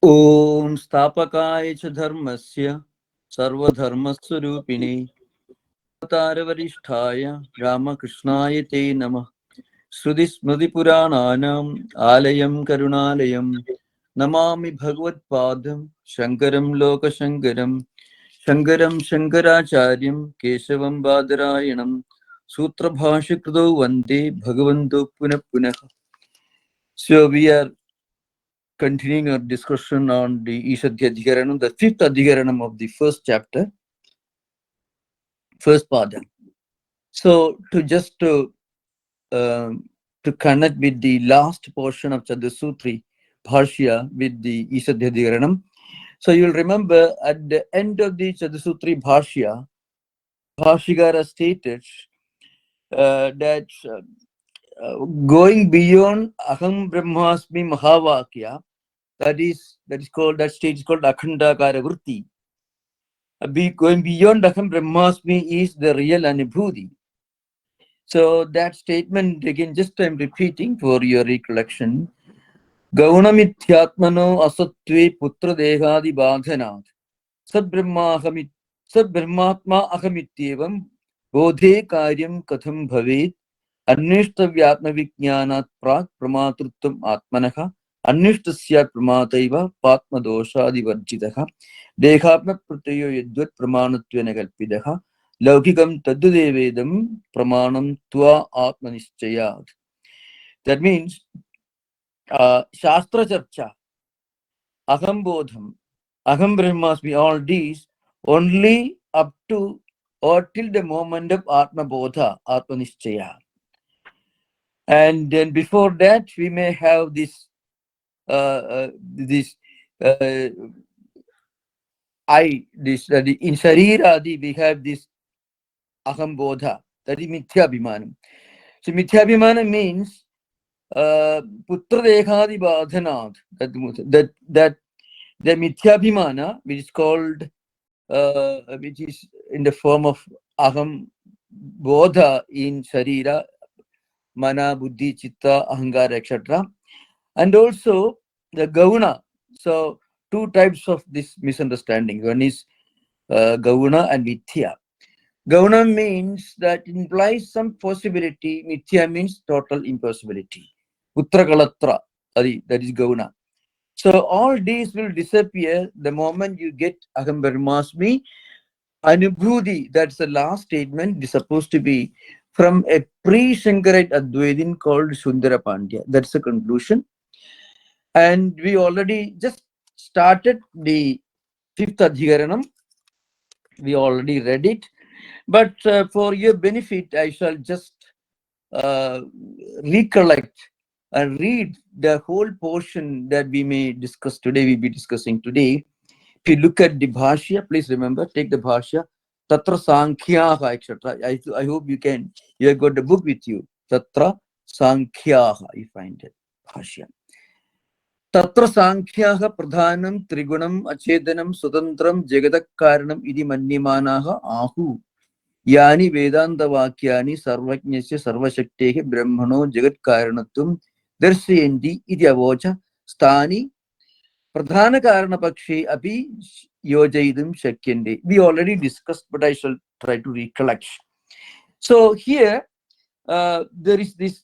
Om Stapakaya cha dharmasya sarvadharmaswarupine Avataravadisthaya Ramakrishnaya te namah. Shruti Smriti Purananam Alayam Karunalayam Namami Bhagavad Padam Shankaram Loka Shankaram Shankaram Shankaracharyam Keshavam Badarayanam Sutra Bhashya Krito Vande Bhagavanto Punah Punah. So we are continuing our discussion on the Ishadhya Adhikaranam, the fifth Adhikaranam of the first chapter, first pada. So to connect with the last portion of Chadasutri Bhashya with the Ishadhya Adhikaranam. So you'll remember at the end of the Chadasutri Bhashya, Bhashigara stated that going beyond Aham Brahmasmi Mahavakya, that stage is called Akhandakara Vritti. Going beyond Aham Brahmasmi is the real Anubhuti. So that statement again, just I'm repeating for your recollection. Gaunamithyatmano asatve putra dehadi badhanat Sadbrahmatma ahamityevam bodhe karyam katham bhavet Annishthavyatma vijnanat prak pramatruttam atmanaha Annishtasya pramataiva patma doshadi varjitaha Dekhatma pratayo yadvat pramanatvena kalpidaha Laukikam taddudevedam pramanam tva atmanischayat. That means Shastra Charcha, Aham Bodham, Aham Brahmasmi, all these only up to or till the moment of Atma Bodha, Atma Nischaya. And then before that, we may have this in Shariradi, we have this Aham Bodha, that is Mithyabhimanam. So Mithyabhimanam means Putra Dekhadi Badhanad, that the Mithyabhimana, which is called, which is in the form of Aham Bodha in Sharira, Mana, Buddhi, Chitta, Ahangara, etc. And also the Gauna. So two types of this misunderstanding. One is Gauna and Mithya. Gauna means that implies some possibility. Mithya means total impossibility. Putra Kalatra, that is Gauna. So all these will disappear the moment you get Aham Brahmasmi. Anubhuti, that's the last statement, is supposed to be from a pre-Shankarite Advaitin called Sundara Pandya. That's the conclusion. And we already just started the fifth Adhikaranam. We already read it. But for your benefit, I shall just recollect and read the whole portion that we may discuss today, we'll be discussing today. If you look at the Bhashya, please remember, take the Bhashya, Tatra Sankhyaha, etc. I hope you have got the book with you. Tatra Sankhyaha, you find it, Bhashya. Tatra Sankhyaha Pradhanam Trigunam Achedanam Sutantram Jagadak Karanam Idi Mannimanaha Ahu. Yani Vedanta Vakyani Sarvajnasya Sarvashaktehe Brahmano Jagat Karanatum Darshayandi Iti Avocha Stani Pradhana Karana Pakshe Api Yojaidum Shakyande. We already discussed, but I shall try to recollect. So here there is this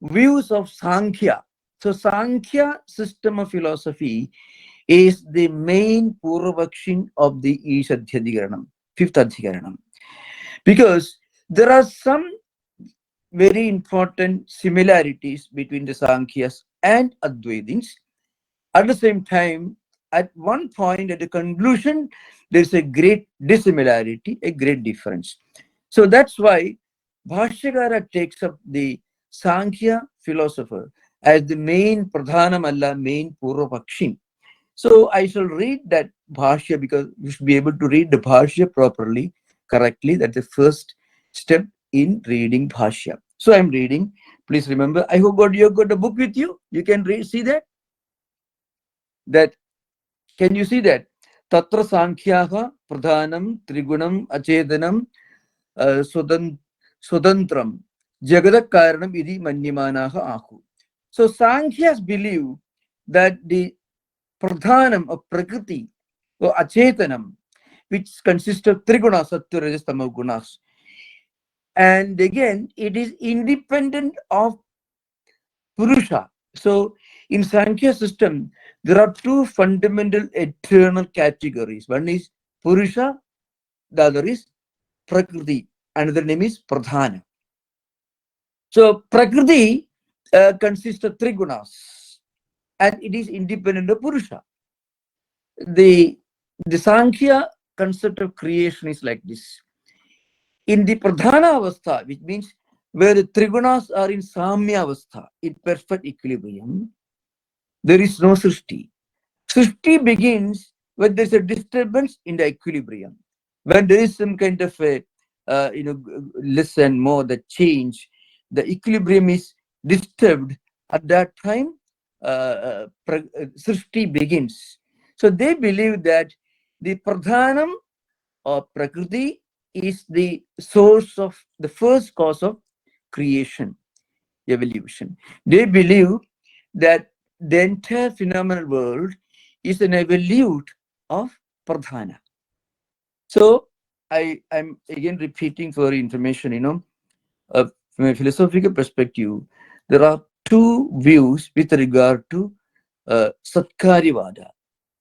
views of Sankhya. So Sankhya system of philosophy is the main Puravakshin of the Ishadhya Adhikaranam, fifth Adhikaranam. Because there are some very important similarities between the Sankhyas and Advaitins. At the same time, at one point, at the conclusion, there's a great dissimilarity, a great difference. So that's why Bhashyakara takes up the Sankhya philosopher as the main Pradhanamalla, main Purvapakshin. So I shall read that Bhashya because you should be able to read the Bhashya properly, correctly. That's the first step in reading Bhashya. So I'm reading. Please remember, I hope you've got the book with you. You can read, see that? Can you see that? Tatra Sankhyaha Pradhanam Trigunam Achedanam Sudantram Jagadak Karanam Idi Mannimanaha Ahu. So Sankhyas believe that the pradhanam or prakriti or achetanam, which consists of three gunas, sattva, rajas, tamo gunas. And again, it is independent of Purusha. So in Sankhya system, there are two fundamental eternal categories. One is Purusha, the other is Prakriti. Another name is Pradhana. So Prakriti consists of three gunas and it is independent of Purusha. The Sankhya concept of creation is like this. In the Pradhana Avastha, which means where the Trigunas are in Samya Avastha, in perfect equilibrium, there is no Srishti. Srishti begins when there is a disturbance in the equilibrium. When there is some kind of a, less and more, the change, the equilibrium is disturbed. At that time, Srishti begins. So they believe that the Pradhanam or Prakriti is the source of the first cause of creation, evolution. They believe that the entire phenomenal world is an evolute of Pradhana. So I'm again repeating for information, from a philosophical perspective, there are two views with regard to Satkarivada.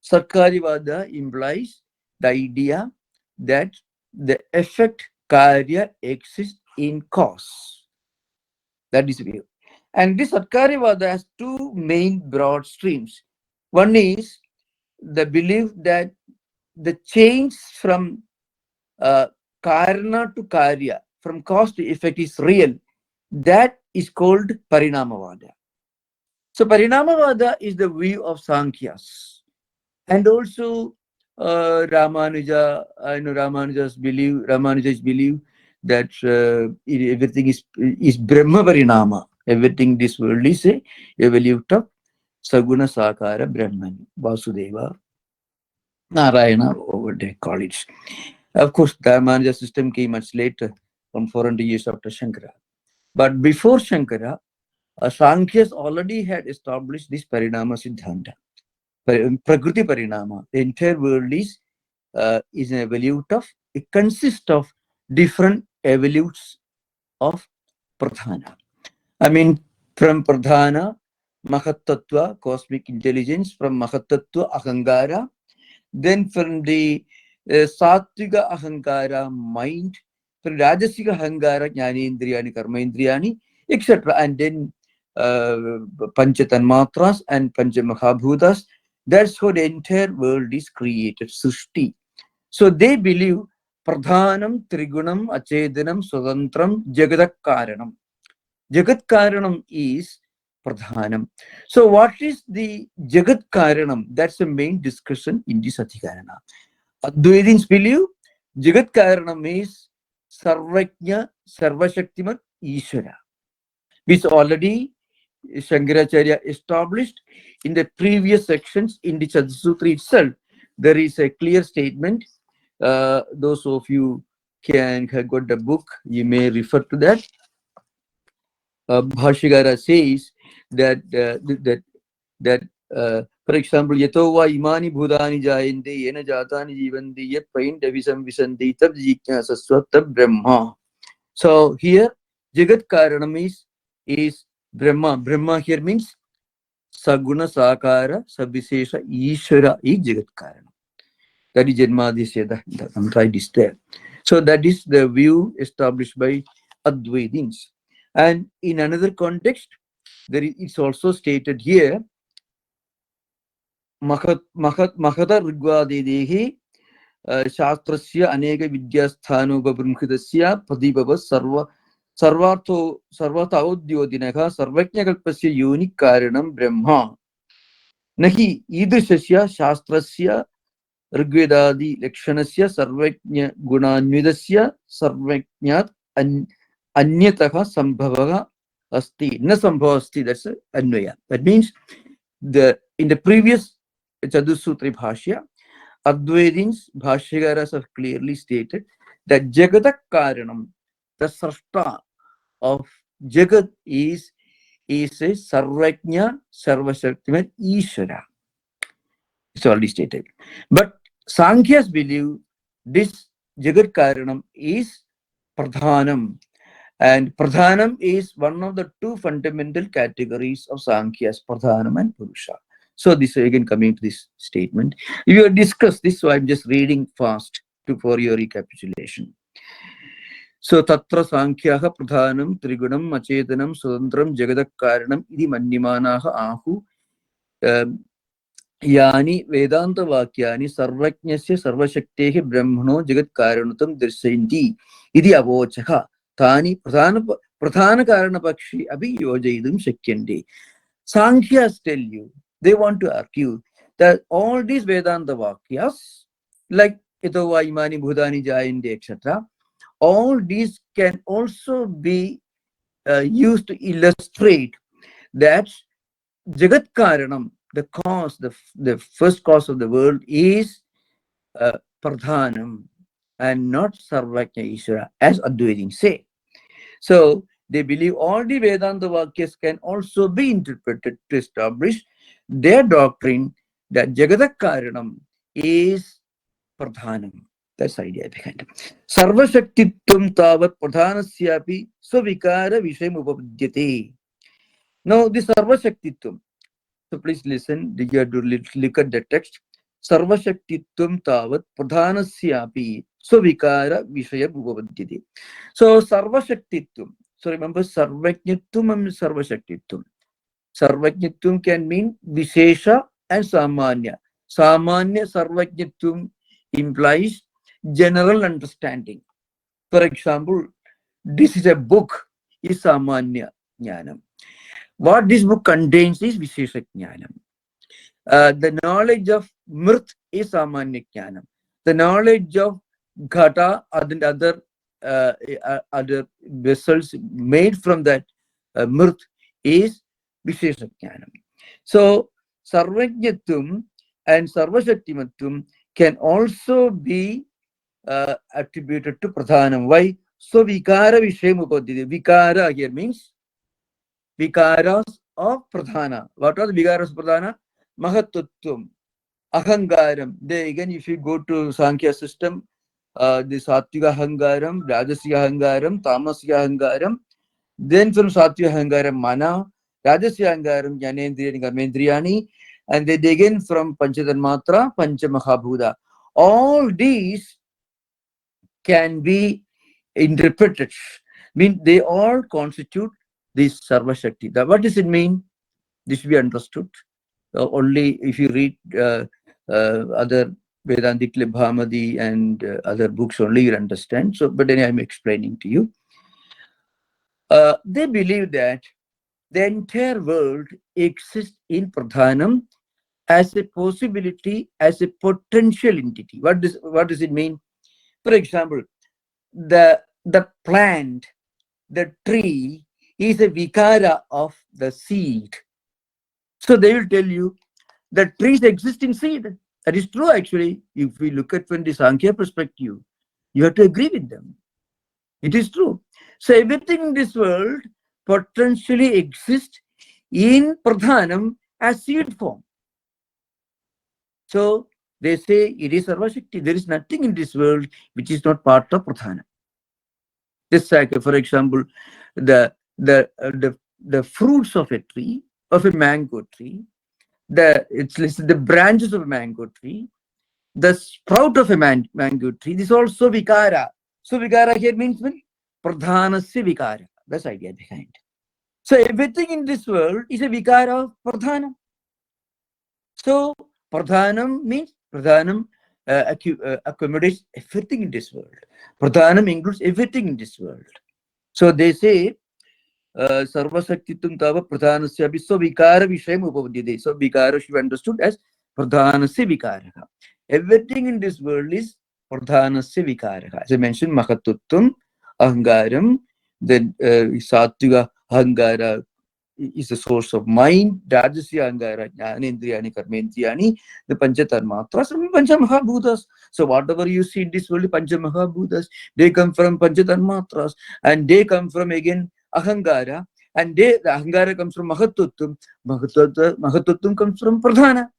Satkarivada implies the idea that the effect karya exists in cause. That is the view. And this Satkarivada has two main broad streams. One is the belief that the change from karna to karya, from cause to effect, is real. That is called Parinamavada. So Parinamavada is the view of Sankhyas. And also Ramanuja, I know Ramanuja's belief that everything is Brahma Parinama. Everything this world is a evolute of Saguna Sakara Brahman, Vasudeva, Narayana, what they call it. Of course, the Ramanuja system came much later, from 400 years after Shankara. But before Shankara, Sankhya's already had established this Parinama Siddhanta. Prakriti Parinama. The entire world is an evolute of, it consists of different evolutes of Pradhana. I mean, from Pradhana, Mahatattva, cosmic intelligence, from Mahatattva, Ahankara, then from the Sattvika Ahankara, mind, from Rajasika Ahankara, Jnanendriyani, Karmendriyani, etc. And then Panchatanmatras and Panchamahabhutas. That's how the entire world is created, Srishti. So they believe Pradhanam, Trigunam, Achedanam, Swadantram, Jagadak Karanam. Jagat Karanam is Pradhanam. So what is the Jagat Karanam? That's the main discussion in this Adhikarana. Advaitins believe Jagat Karanam is Sarvajna, Sarvashaktiman, Ishvara, which already Shankaracharya established in the previous sections in the Sutra itself. There is a clear statement. Those of you can have got the book, you may refer to that. Bhashyam says that for example, Yatova imani bhudani jayante yena jatani jivanti yat pain devisam visanti tab jignasasva tab brahma. So here Jagat Karanam is Brahma. Brahma here means Saguna Sakara Sabhisesha Ishvara is Jagat Karanam. That is Janmadhisya, I'm trying to stay. So that is the view established by Advaitins. And in another context, it's also stated here, Mahata Rigvadedehi Shastrasya Anega Vidyasthano Babrimkhidasya Padibaba Sarvata Audyodinaka Sarvajnakalpasya Yoni Karanam Brahma. Nahi Idrishasya Shastrasya Rigvedadi Lakshanasya Sarvajna Gunanvidasya Sarvajnat Anyataha Sambhavaha Asti. Na Sambhava Asti, that's Anvaya. That means in the previous Chatusutri Bhashya, Advaitins Bhashyagaras have clearly stated that Jagadak Karanam, the Srashta of Jagat, is a Sarvajna Sarvashaktiman Ishvara. It's already stated. But Sankhyas believe this Jagat Karanam is Pradhanam. And Pradhanam is one of the two fundamental categories of Sankhyas, Pradhanam and Purusha. So this again coming to this statement. You have discussed this, so I'm just reading fast for your recapitulation. So Tatra Sankhyaha Pradhanam Trigunam Achetanam Sudantram Jagadak Karanam Idi Mannimanaha Ahu Yani Vedanta Vakyani Sarvajnasya Sarvashaktehi Brahmano Jagat Karanutam Dirsayanti Idi Avochaha Tani Pradhana Karana Pakshi Abhi Yojaidum Shakyandi. Sankhyas tell you, they want to argue that all these Vedanta Vakyas, like Itova Imani Bhudani Jayandi, etc., all these can also be used to illustrate that Jagat Karanam, the cause, the first cause of the world is Pradhanam and not Sarvajna Ishvara, as Advaitins say. So they believe all the Vedanta Vakyas can also be interpreted to establish their doctrine that Jagata Karanam is Pradhanam. That's the idea behind it. Sarva Shaktitvam Tavat Pradhanasyapi Swavikara Vishayam Upapadyate. Now, this Sarva Shaktitvam. So please listen, you have to look at the text. Sarva Shaktitvam Tavat Pradhanasyapi Swavikara Vishayam Upapadyate. So Sarva Shaktitvam. So remember, Sarvajnitvam and Sarva Shaktitvam. Sarvajnitvam can mean Vishesha and Samanya. Samanya Sarvajnitvam implies general understanding. For example, this is a book, is Samanya Jnanam. What this book contains is Vishesha Jnanam. The knowledge of Mrit is Samanya Jnanam. The knowledge of Ghata and other vessels made from that Mrit is Vishesha Jnanam. So, Sarvajnatvam and Sarvashaktimatvam can also be attributed to Pradhanam. Why? So Vikara Vishayam Upadhyate. Vikara here means Vikaras of Pradhana. What are the Vikaras of Pradhana? Mahatutvam, Ahangaram. There again, if you go to Sankhya system, the Sattviga Ahangaram, Rajasya Ahangaram, Tamasya Ahangaram. Then from Sattviga Ahangaram, Mana, Rajasya Ahangaram, Jnanendriyani, Karmendriyani. And then again from Panchatanmatra, Panchamahabhuta. All these can be interpreted. Mean they all constitute this Sarva Shakti. What does it mean? This should be understood. Only if you read other Vedantic Bhamadi and other books, only you understand. So, but then I'm explaining to you. They believe that the entire world exists in Pradhanam as a possibility, as a potential entity. What does it mean? For example, the plant, the tree is a vikara of the seed. So they will tell you that trees exist in seed. That is true actually. If we look at from the Sankhya perspective, you have to agree with them. It is true. So everything in this world potentially exists in Pradhanam as seed form. So they say it is Sarva Shakti. There is nothing in this world which is not part of Pradhanam. Just like, for example, the fruits of a tree, of a mango tree, the branches of a mango tree, the sprout of a mango tree. This is also vikara. So vikara here means pradhanasya vikara. That's the idea behind. So everything in this world is a vikara of pradhanam. So pradhanam means pradhanam accommodates everything in this world. Pradhanam includes everything in this world. So they say Sarva Shaktitum Tava Pradhanasya Viswa Vikara Vishayam Upapadyate. So Vikara should be understood as Pradhanasya Vikara. Everything in this world is Pradhanasya Vikara. As I mentioned, Mahatuttum, Ahangaram, then Sattviga Ahangara is the source of mind, Rajasya Ahangara, Jnanendriyani, Karmendriyani, the Panchatanmatras, and Panchamahabhutas. So whatever you see in this world, Panchamahabhutas, they come from Panchatanmatras, and they come from again Ahangara, and the Ahangara comes from Mahatuttum. Mahatuttum comes from Pradhana.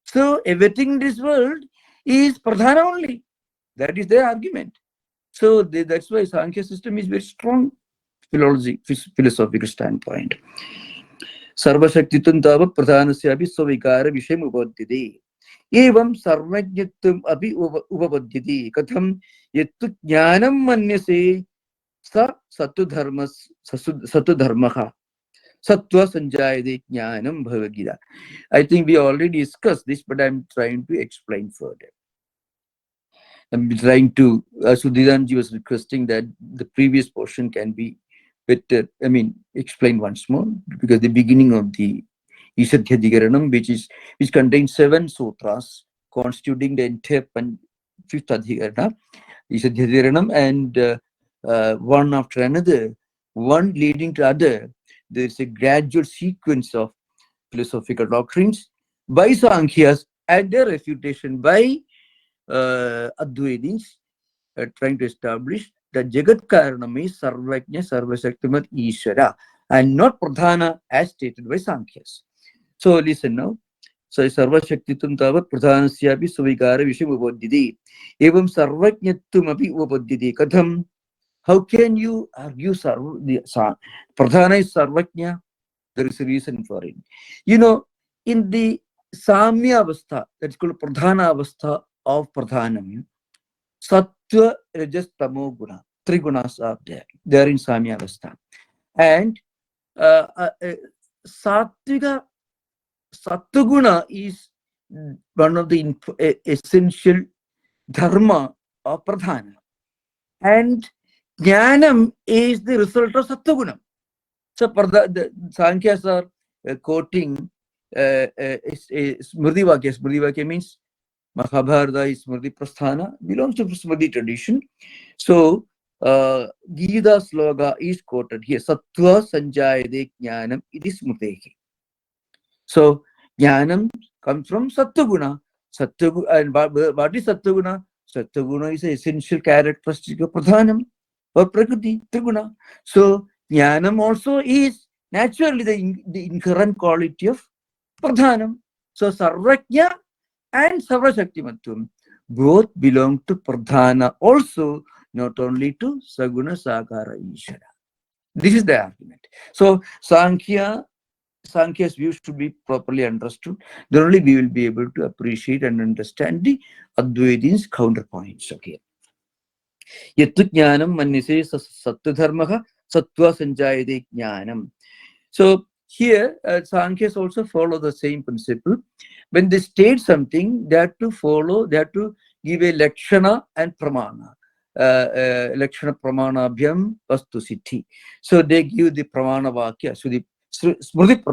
So everything in this world is pradhana only. That is their argument. So that's why Sankhya system is very strong philosophical standpoint. Sarvashaktitum tavat pradhanasyapi swavikara vishayam upadyate. Evam sarvajnatvam api upapadyate. Katham yattu jnanam manyase sa satu dharmaha. Sattva sanjayade jnanam bhavagita. I think we already discussed this, but I'm trying to explain further. I'm trying to, Sudhiranji was requesting that the previous portion can be better, explained once more, because the beginning of the Isadhyadhikaranam, which contains 7 sutras constituting the entire fifth Adhikarana, Isadhyadhikaranam, and one after another, one leading to other, there's a gradual sequence of philosophical doctrines by Sankhyas and their refutation by Advaitins, trying to establish that Jagat Karanam is Sarvajna Sarvashaktimat Ishvara and not Pradhana as stated by Sankhya's. So listen now. So Sarvashaktitum tavat Pradhanasyapi Suvikara Visham Upadyate. Evam Sarvajnattum api Upadyate. Katham. How can you argue Pradhana is Sarvajna? There is a reason for it. In the Samya Avastha, that's called Pradhana Avastha of Pradhanam, Sattva, Rajas, Tamo Guna, 3 gunas are there. They are in Samya Avastha. And Sattvika, Sattva is one of the essential dharma of Pradhana. And Jnanam is the result of Sattva. So the Sankhya's are quoting Smriti Vakya. Smriti Vakya means Mahabharata is Smriti Prasthana, belongs to Smriti tradition. So Gita sloga is quoted here. Sattva sanjayade jnanam iti smritehi. So jnanam comes from Sattva. And what is Sattva? Sattva is an essential characteristic of Pradhanam or Prakriti, Triguna. So jnanam also is naturally the inherent quality of Pradhanam. So Sarvajna and Sarvashaktimatvam both belong to Pradhana also, not only to Saguna Sakara Ishara. This is the argument. So Sankhya's views should be properly understood. Then only we will be able to appreciate and understand the Advaitins' counterpoints. Okay. Yattu jnanam manyase sattva dharmaha sattva sanjayate jnanam. So here, Sankhya's also follow the same principle. When they state something, they have to give a lakshana and pramana. Lakshana pramana abhyam vastu siddhi. So they give the pramana vakya. So the Smriti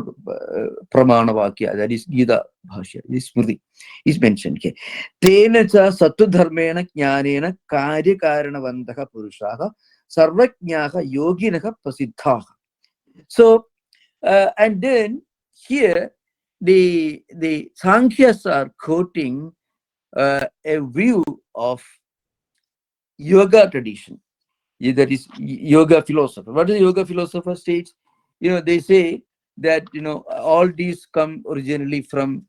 pramana vakya, that is Gita Bhashyam, this Smriti is mentioned here. Tena cha sattva dharmena jnanena karya karanavantaha purushaha sarvajnaha yoginaha prasiddhaha. So and then here the Sankhyas are quoting a view of yoga tradition, that is yoga philosopher. What is yoga philosopher states? They say that all these come originally from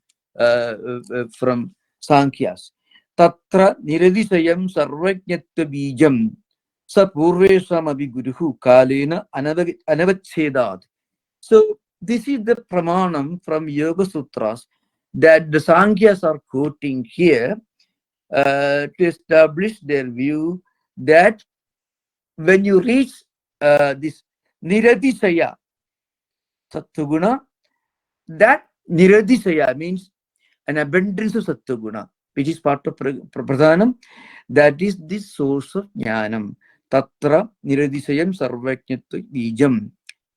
Sankhya's. Tatra niradisayam sarvajnatva bijam sa purvesham abhiguruhu kalena anavachedad. So this is the pramanam from Yoga Sutras that the Sankhya's are quoting here to establish their view that when you reach this Niradisaya Sattva, that Niradisaya means an abundance of Sattva, which is part of Pradhanam, that is the source of Jnanam. Tatra Niradisayam Sarvajnatva Bijam.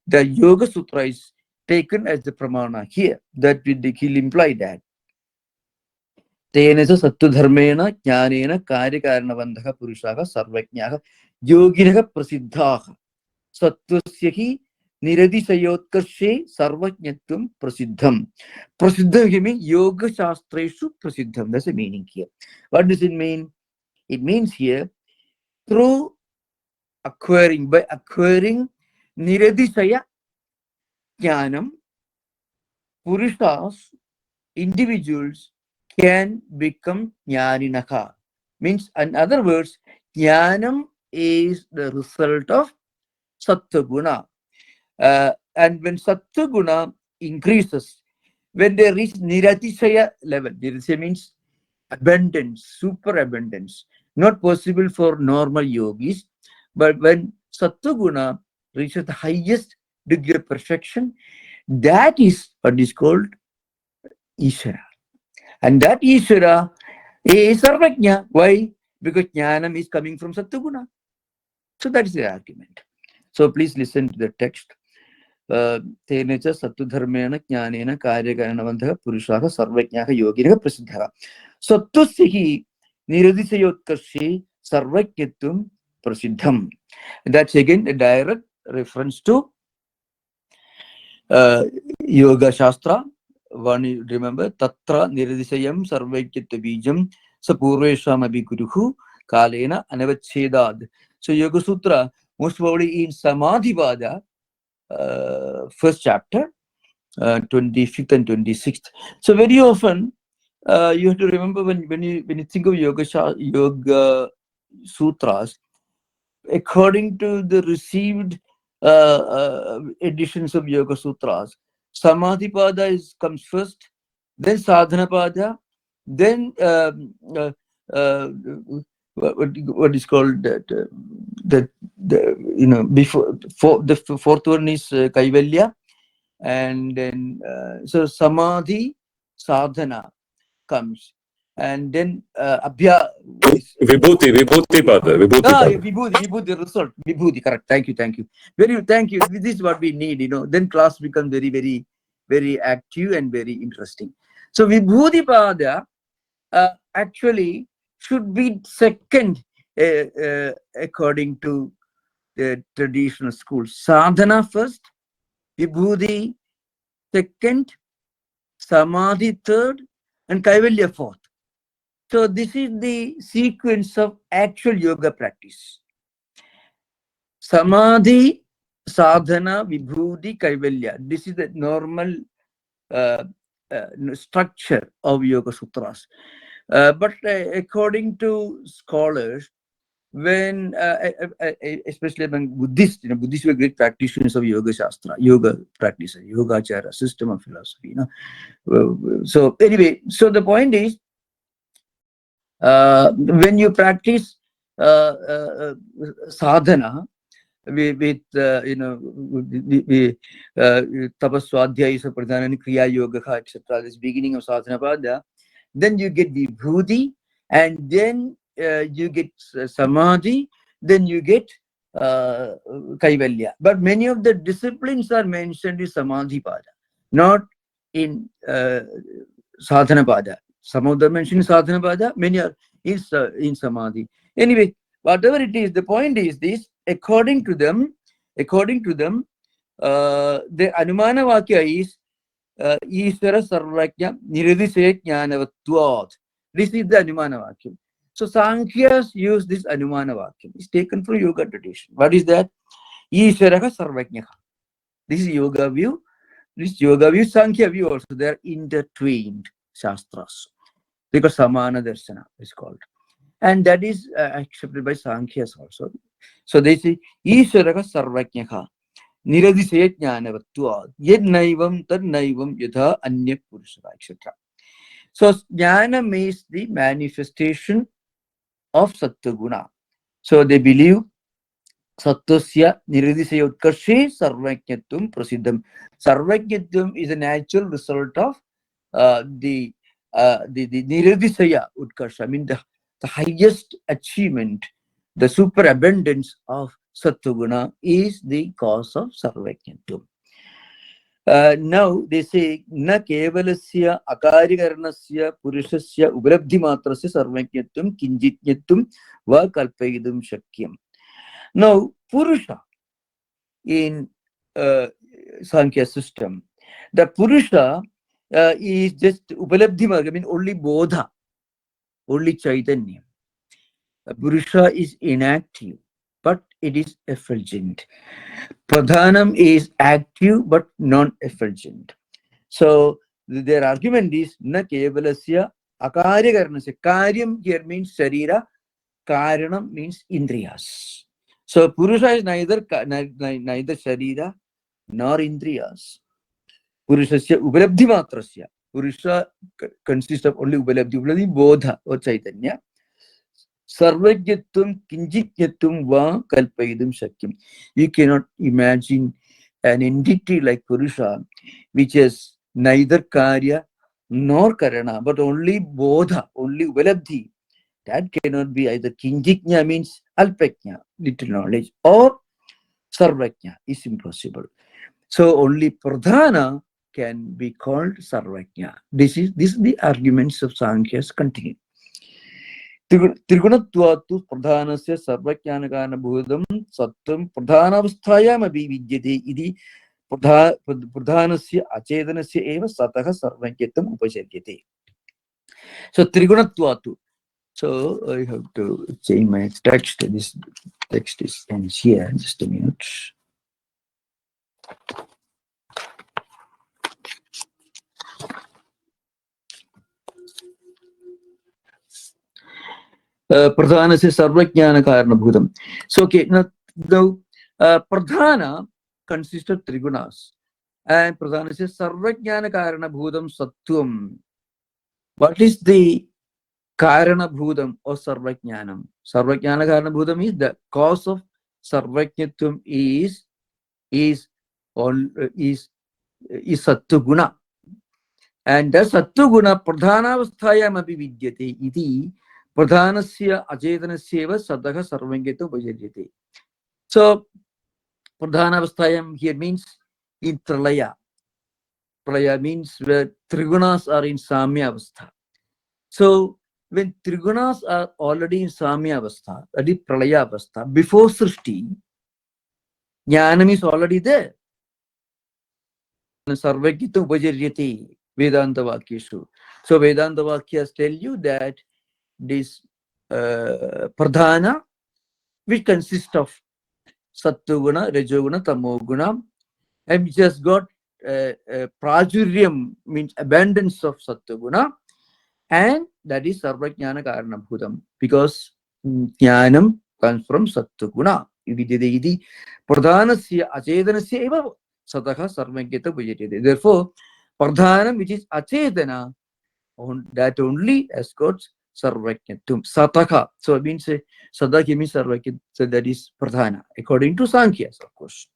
The Yoga Sutra is taken as the pramana here. That will imply that. Tenasa Sattu Dharmena Jnanena Karyakaranavandaha Purushaha Sarvajnaha Yoginaha Prasiddhaha Sattvasyahi Niradisayotkarshe Sarvajnatvam Prasiddham. Prasiddham means Yoga Shastreshu Prasiddham. That's the meaning here. What does it mean? It means here through by acquiring Niradisaya Jnanam, Purushas, individuals can become jnaninaka. Means, in other words, jnanam is the result of sattva-guna. And when sattva-guna increases, when they reach niratisaya level, niratisaya means abundance, super abundance, not possible for normal yogis, but when sattva-guna reaches the highest degree of perfection, that is what is called Ishvara. And that Ishvara is Sarvajna. Why? Because Jnanam is coming from Sattva-guna. So that is the argument. So please listen to the text. Tene cha sattva-dharmena jnanena karya-karanavantha purushaha sarvajnaha yoginaha prasiddhaha. Sattva-sihi niradisayotkarshe sarvajnatvam prasiddham. That's again a direct reference to Yoga Shastra. One, you remember, Tatra Niradisayam Sarvaikyatva Bijam Sapurvesham Abhiguruhu Kalena Anavachedad. So Yoga Sutra, most probably in Samadhipada, first chapter, 25th and 26th. So very often you have to remember when you think of Yoga Sutras, according to the received editions of Yoga Sutras, Samadhipada comes first, then Sadhanapada, then what is called that before the fourth one is Kaivalya, and then so Samadhi, Sadhana comes, and then Abhya. Vibhuti pada. Vibhuti result. Vibhuti, correct. Thank you. Thank you. This is what we need, Then class becomes very, very, very active and very interesting. So Vibhuti pada actually should be second according to the traditional school. Sadhana first, Vibhuti second, Samadhi third, and Kaivalya fourth. So this is the sequence of actual yoga practice. Samadhi, sadhana, vibhuti, kaivalya. This is the normal structure of Yoga Sutras. But according to scholars, when especially among Buddhists, Buddhists were great practitioners of Yoga Shastra, yoga practice, Yogachara, system of philosophy. So anyway, so the point is, when you practice sadhana with tapaswadhyaya pradhanani kriya yoga etc., this beginning of sadhana pada, then you get vibhuti, and then you get samadhi, then you get kaivalya. But many of the disciplines are mentioned in samadhi pada, not in sadhana pada. Some of them mentioned sadhana pada, many are in samadhi. Anyway, whatever it is, the point is this: according to them, the Anumana Vakya is Ishvara Sarvajna Niradisaya Jnanavatvat. This is the Anumana Vakyam. So Sankhyas use this Anumana Vakyam. It's taken from yoga tradition. What is that? Ishvara Sarvajna. This is yoga view. This yoga view, Sankhya view also. They are intertwined shastras, because Samana Darshana is called. And that is accepted by Sankhyas also. So they say, Ishvara Sarvajnaka, Niradisaya Jnanavatva, Yed Naivam, Tad Naivam, Yatha Anya Purusha, etc. So Jnana is the manifestation of Sattva-guna. So they believe Sattvasya Niradisaya Utkarshe Sarvajnatvam Prasiddham. Sarvajnatvam is a natural result of the Niradisaya Utkarsha, I mean the highest achievement, the superabundance of Sattva-guna is the cause of Sarvajnatvam. Now they say, Na kevalasya akarikaranasya purushasya ubrabdhi matrasya sarvajnatvam kinjitnyatvam va kalpayidum shakyam. Now, Purusha in Sankhya system, the Purusha is just Upalabdhi Marga, I mean only Bodha, only Chaitanya. Purusha is inactive, but it is effulgent. Pradhanam is active, but non-effulgent. So their argument is, Na kevalasya Akarya karanasya. Karyam here means Sharira. Karanam means Indriyas. So Purusha is neither Sharira nor Indriyas. Purushasya Ubalabdhi Matrasya. Purusha consists of only Ubalabdhi Bodha or Chaitanya. Sarvajyatum Kinjityatum Va Kalpaidum Shakyam. You cannot imagine an entity like Purusha which has neither Karya nor Karana, but only Bodha, only Ubalabdhi. That cannot be either Kinjitnya means Alpajna, little knowledge, or Sarvajna is impossible. So only Pradhana can be called Sarvajna. This is the arguments of Sankhya's continue. Trigunattvatu pradhanasya sarvajnanakana bhudam sattam pradhanavasthayam abhividyate iti pradhanasya achedanasya eva sataha sarvajnyatam upacharyate. So Trigunattvatu. So I have to change my text. This text is ends here. Just a minute. Pradhanasya sarvajnana karana bhudam. So okay, now pradhana consists of trigunas, and pradhanasya sarvajnana karana bhudam sattvam. What is the karana bhudam or sarvajnanam? Sarvajnana karana bhudam is the cause of sarvajnatvam is sattva. And the sattva pradhanavasthayam api vidyate iti pradhanasya achetanasya sadaha sarvajnyatam upacharyate. So pradhanavasthayam here means in pralaya. Pralaya means where trigunas are in samya avastha. So when trigunas are already in samya avastha, that is pralaya avastha, before srishti, jnanam is already there. Sarvajnyatam upacharyate Vedanta Vakyashu. So Vedanta Vakyas tell you that this pradhana, which consists of sattva-guna, rajoguna, tamoguna, and which has got prachuryam, means abundance of sattva-guna, and that is sarvajnana karanabhutam, because jnanam comes from sattva-guna. Vidyate pradhanasya achetanasya eva sataha sarvajnyata upacharyate. Therefore, pradhanam, which is achetana, that only has got sarvajnyatum, sataka. So it means sadaki means sarvajnat. So that is pradhana, according to Sankhya's, of course.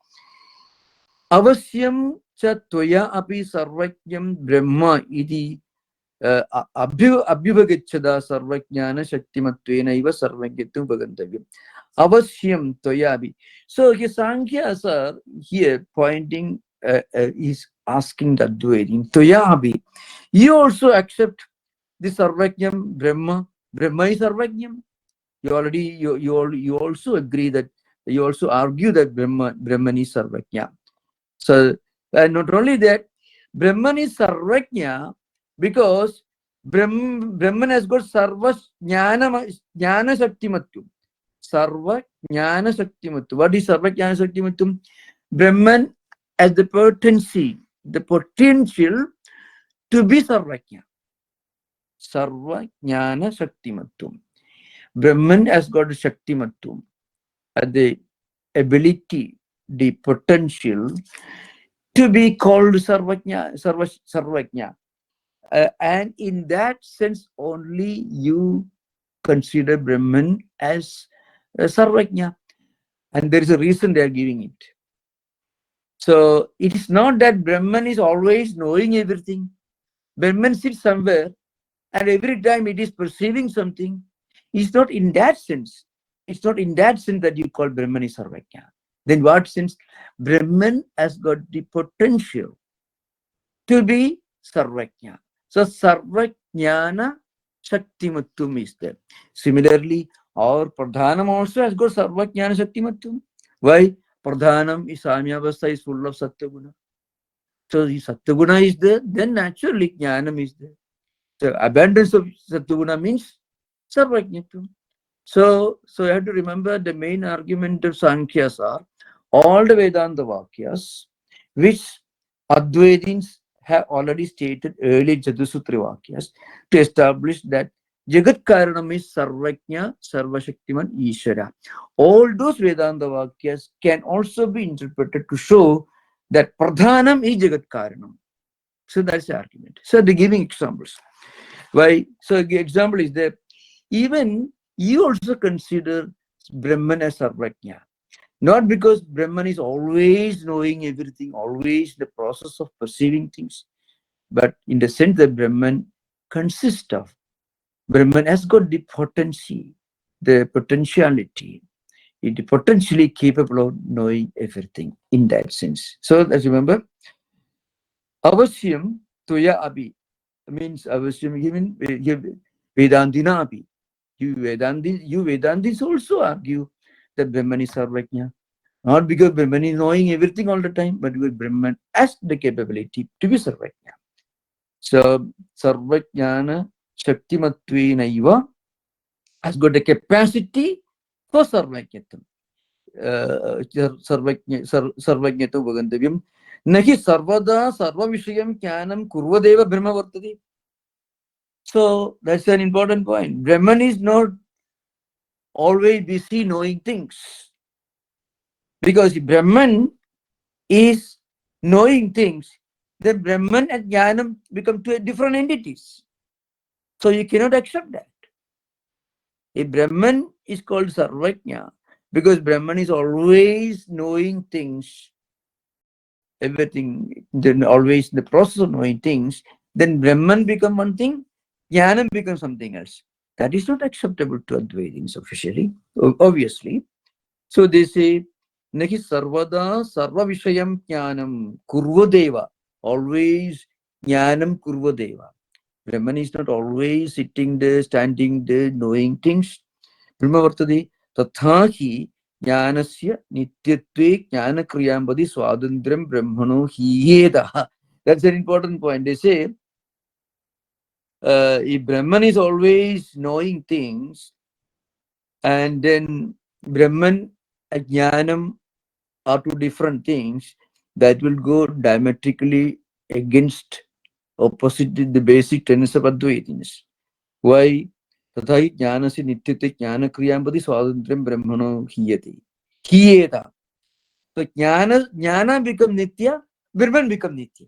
Avasyam cha tvaya api sarvajnyam brahma iti abhyavagacchada sarvajnana shaktimatvena iva sarvajnyatum vagantavyam. Avasyam tvaya api. So Sankhya are here pointing, is asking that Advaita, tvaya api, you also accept the sarvajnam Brahma. Brahma is sarvajnam. You also agree that, you also argue that Brahman is sarvajna. So not only that, Brahman is sarvajna because Brahman has got sarva jnana shaktimatvam. Sarva jnana shaktimatvam. What is sarva jnana shaktimatvam? Brahman has the potency, the potential to be sarvajna. Sarva jnana shaktimatvam. Brahman has got a shaktimatvam, the ability, the potential to be called sarvajna. And in that sense only you consider Brahman as sarvajna. And there is a reason they are giving it. So it is not that Brahman is always knowing everything. Brahman sits somewhere and every time it is perceiving something. It's not in that sense. It's not in that sense that you call Brahman is sarvajna. Then what sense? Brahman has got the potential to be sarvajna. So sarvajnana shaktimatvam is there. Similarly, our pradhanam also has got sarvajnana shaktimatvam. Why? Pradhanam is samyavastha, is full of sattva-guna. So the sattva-guna is there, then naturally jnanam is there. So abundance of sattva-guna means sarvajnatvam. So you have to remember the main argument of Sankhya's are all the Vedanta Vakyas which Advaitins have already stated earlier Chatusutri Vakyas to establish that Jagat Karanam is Sarvajna, Sarvashaktiman, Ishvara. All those Vedanta Vakyas can also be interpreted to show that Pradhanam is Jagat Karanam. So that's the argument. So they're giving examples. Why? So the example is that even you also consider Brahman as Sarvajna. Not because Brahman is always knowing everything, always the process of perceiving things, but in the sense that Brahman consists of. Brahman has got the potency, the potentiality. It is potentially capable of knowing everything in that sense. So let's remember, Avashyam Tuya Abhi means Avashyam given Vedantina Abhi. You Vedantis also argue that Brahman is Sarvajna. Not because Brahman is knowing everything all the time, but because Brahman has the capability to be Sarvajna. So Sarvajnana Shaktimatvena has got the capacity for Sarvajnatam. Sarvajnatam Vagandavyam. Nahi Sarvada Sarva Vishayam Kyanam Kurvadeva Brahma Vartadi. So that's an important point. Brahman is not always busy knowing things. Because Brahman is knowing things, then Brahman and Jnanam become two different entities. So you cannot accept that. If Brahman is called Sarvajna, because Brahman is always knowing things, everything, then always in the process of knowing things, then Brahman become one thing, Jnanam becomes something else. That is not acceptable to Advaitins officially, obviously. So they say, Nahi sarvada sarva vishayam jnanam kurvadeva. Always jnanam kurvadeva. Brahman is not always sitting there, standing there, knowing things. Brahma vartade tathahi jnanasya nityatve jnana kriyambadi swadandram brahmano hiyeda. That's an important point. They say, if Brahman is always knowing things, and then Brahman and Jnanam are two different things, that will go diametrically against, opposite the basic tenets of Advaitins. Why? Tathai jnanasya nityate jnana kriyambadi swadantram brahmano hiyati. Hiyeta. So jnana become nitya, Brahman become nitya.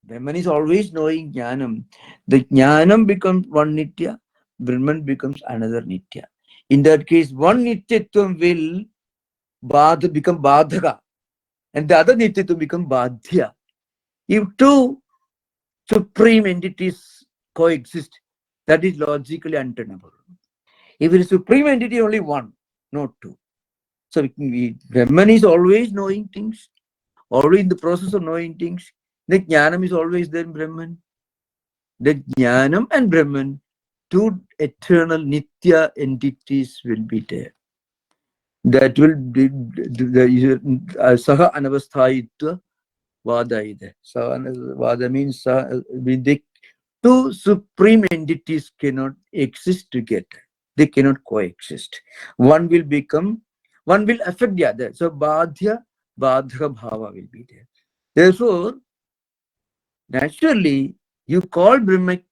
Brahman is always knowing jnanam. The jnanam becomes one nitya, Brahman becomes another nitya. In that case, one nityatvam will become badhaka, and the other nitya to become badhya. If two supreme entities coexist, that is logically untenable. If it is supreme entity, only one, not two. So Brahman is always knowing things, always in the process of knowing things. The jnanam is always there in Brahman. The jnanam and Brahman, two eternal nitya entities will be there. That will be the saha anavasthayitva vada ide. So vada means the two supreme entities cannot exist together. They cannot coexist. One will affect the other. So badhya bhava will be there. Therefore, naturally, you call Brahman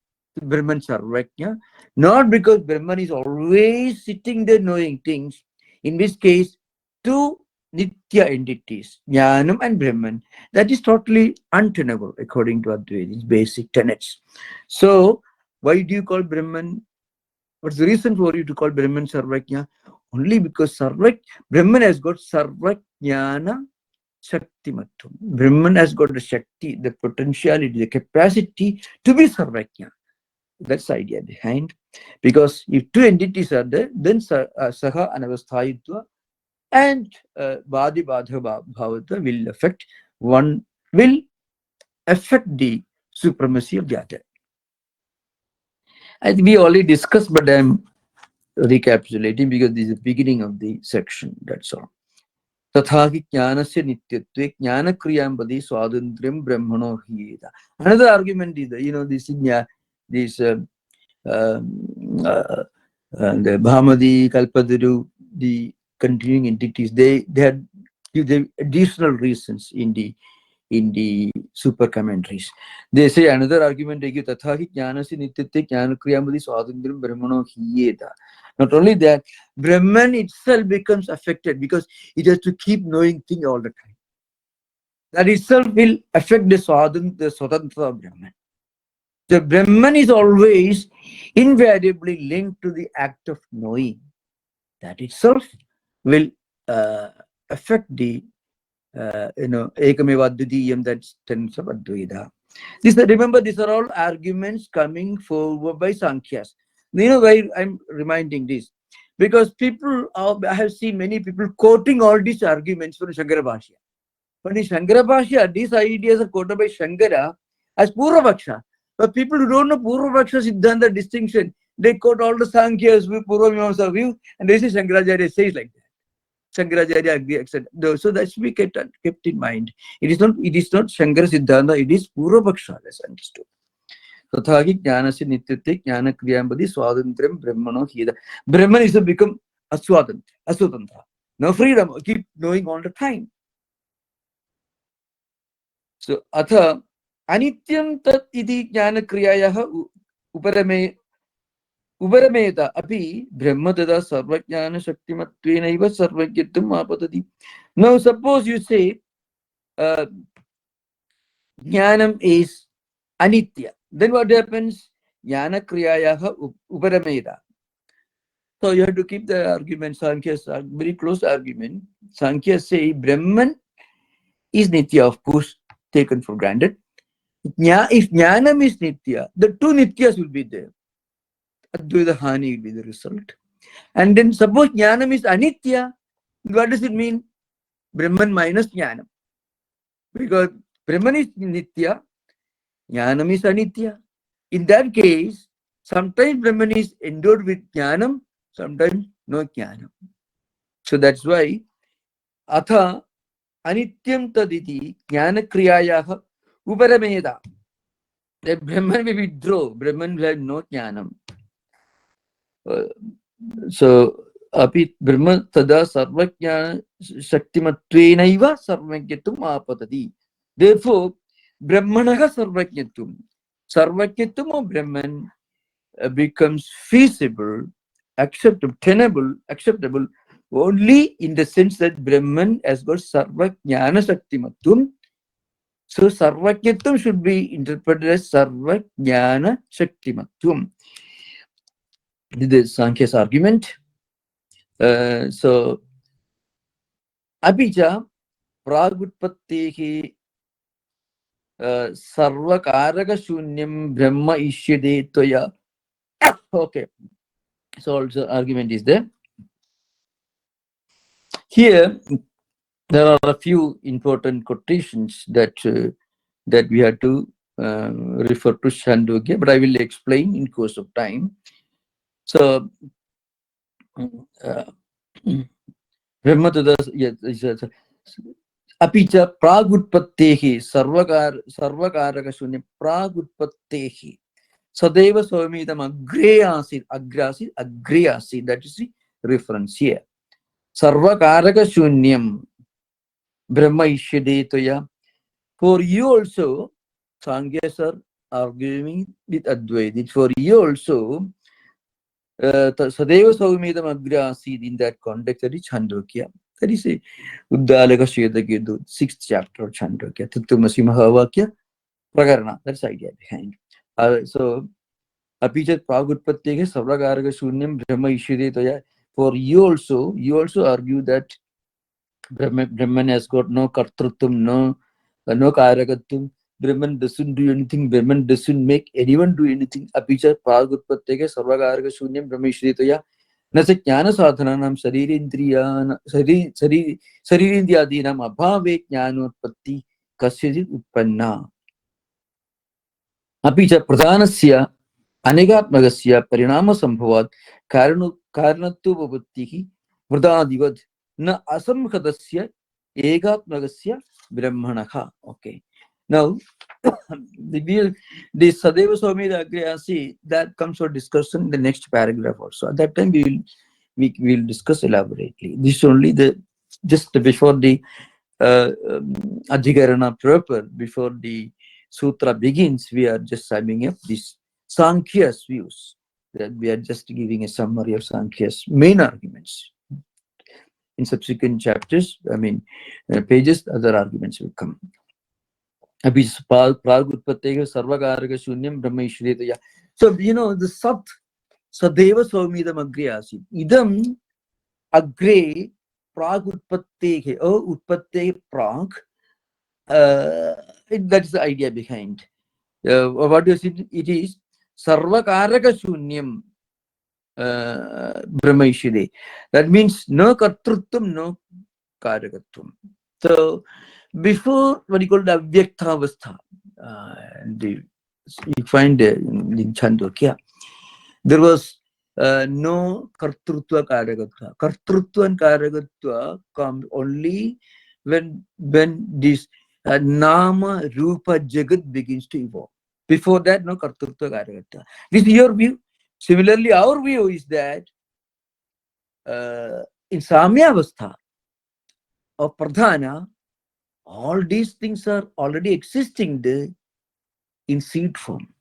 Sarvajna, not because Brahman is always sitting there knowing things. In this case, two Nitya entities, Jnanam and Brahman, that is totally untenable according to Advaita's basic tenets. So, why do you call Brahman? What's the reason for you to call Brahman Sarvajna? Only because Brahman has got Sarvajnana Shaktimatvam. Brahman has got the Shakti, the potentiality, the capacity to be Sarvajna. That's the idea behind. Because if two entities are there, then Saha Anavasthayitva and Vadi Badha Bhavatva will affect. One will affect the supremacy of the other. I think we already discussed, but I'm recapitulating because this is the beginning of the section. That's all. Tathaki jnanasya nityatve jnana kriyambadi swadandram brahmano hiyeda. Another argument is that, the Bhamadi, Kalpaduru, the continuing entities, they had give the additional reasons in the in the super commentaries. They say another argument, Tathahi Jnanasi Nityate Jnanakriyamadi Swadindram Brahmano Hiyeta. Not only that, Brahman itself becomes affected because it has to keep knowing things all the time. That itself will affect the Swatantra of Brahman. The Brahman is always invariably linked to the act of knowing. That itself will affect the Ekameva Dvitiyam, that's tense of Advaita. Remember, these are all arguments coming forward by Sankhyas. You know why I'm reminding this? Because I have seen many people quoting all these arguments from Shankara Bhashya. But in Shankara Bhashya, these ideas are quoted by Shankara as Puravaksha. But people who don't know Puravaksha Siddhanta distinction, they quote all the Sankhya's view, Purvamimamsa view, and they say Shankaracharya says like that. Shankaracharya agree, etc. So that should be kept in mind. It is not Shankara Siddhanta, it is Puravaksha, as understood. Tathagi Jnanasya Nityate Jnana Kriyambadi Swadantram Brahmano Hida. Brahman is to become Aswatantra. No freedom, keep knowing all the time. So, Atha Anityam Tat Iti Jnana Kriyayaha Uparameta api Brahma Tada Sarvajnana Shaktimatvenaiva Sarvajyatum Apatati. Now, suppose you say Jnanam is Anitya. Then what happens? Jnana Kriyayaha Uparameta. So you have to keep the argument. Sankhya's very close argument. Sankhya say Brahman is Nitya, of course, taken for granted. If Jnanam is Nitya, the two Nityas will be there. Advaita Hani will be the result. And then suppose Jnanam is Anitya, what does it mean? Brahman minus Jnanam. Because Brahman is Nitya, Jnanam is Anitya. In that case, sometimes Brahman is endowed with Jnanam, sometimes no Jnanam. So that's why Atha Anityam Taditi Jnana Kriyayaha Uparameda. The Brahman may withdraw, Brahman will have no Jnanam. So Api Brahma Tada Sarvajnana Shaktimatvenaiva Sarvajnyatum Apatati. Therefore, Brahmanaha Sarvajnyatum. Sarvajnyatum of Brahman becomes feasible, acceptable, tenable, acceptable only in the sense that Brahman has got Sarvajnana Shaktimattum. So Sarvajnyatum should be interpreted as Sarvajnana Shaktimattum. This is Sankhya's argument. So Abhija Pragutpattehi Sarvakaraka Shunyam Brahma Ishyade Toya. Okay. So also argument is there. Here there are a few important quotations that we have to refer to Chandogya, but I will explain in course of time. So Brahmatada Apicha Pragutpattehi Sarvakaraka Shunya Pragutpattehi Sadeva Swamitam Agrasi. That is the reference here. Sarvakaraka Shunyam Brahma Ishyadetoya. For you also, Sankhya's are arguing with Advaita. For you also, Sadeva Saumedam Agrasi, in that context, that is Chandogya. That is a Uddalaka Shvedaketu, 6th chapter of Chandogya. Tattwamasi Mahavakya Prakarana. That's the idea behind. So, Apichat Pragutpattehe Savrakaraka Shunyam Brahma Ishyadetoya. For you also argue that Brahman has got no kartrutvam, no karakatum. Brahman doesn't do anything. Brahman doesn't make anyone do anything. Apicha pragutpatteke sarvakaraka shunyam brahmishritaya. Nasa jnana sadhananam sharirindriyadinam abhave jnanotpatti kasyajit utpanna. Apicha pradhanasya anegatmagasya parinama sambhavat karanattu bhavattihi vrdadivad na asamkhadasya egatmagasya brahmanaha. Okay. Now, the Sadeva Swami Agriyasi, that comes for discussion in the next paragraph also. At that time, we will discuss elaborately. This is only just before the Adhikarana proper, before the sutra begins, we are just summing up these Sankhya's views. That we are just giving a summary of Sankhya's main arguments. In subsequent chapters, pages, other arguments will come. Abhi pragutpatega sarvakaraka shunyam brahma ishretaya. So, the sat sadeva somidam agre asit. Idam agre pragutpatege, utpatte prag. That's the idea behind. What is it? It is sarvakaraka shunyam brahma ishre. That means no kartrutvam, no karakatvam. So, before what you call the Avyaktavastha, you find in Chandogya, there was no Kartrutva Karagatva. Kartrutva and Karagatva come only when this Nama, Rupa, Jagat begins to evolve. Before that, no Kartrutva Karagatva. This is your view. Similarly, our view is that in Samyavastha or Pradhana, all these things are already existing there in seed form.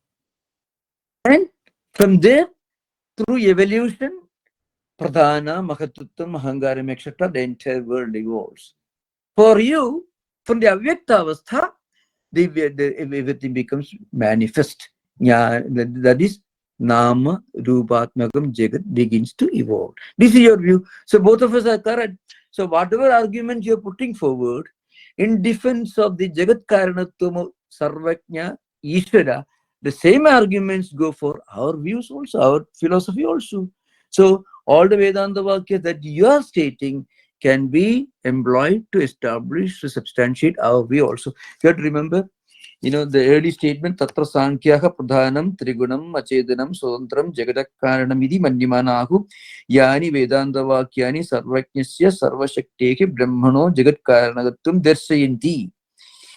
And from there, through evolution, Pradhana, Mahatuttam, Ahangaram, etc., the entire world evolves. For you, from the Avyakta Avastha, everything becomes manifest. That is, Nama, Rupatmakam, Jagat begins to evolve. This is your view. So both of us are correct. So whatever argument you're putting forward, in defense of the Jagat Karanatvam, Sarvajna, Ishvara, the same arguments go for our views also, our philosophy also. So all the Vedanta Vakya that you are stating can be employed to establish, to substantiate our view also. You have to remember, the early statement, Tatra Sankhyaha Pradhanam Trigunam Achedanam Sodantram Jagatakarana Midi Mandimanahu Yani Vedanta Vakyani Sarvajnasya Sarvashaktehe Brahmano Jagatkaranagatum Darsayanti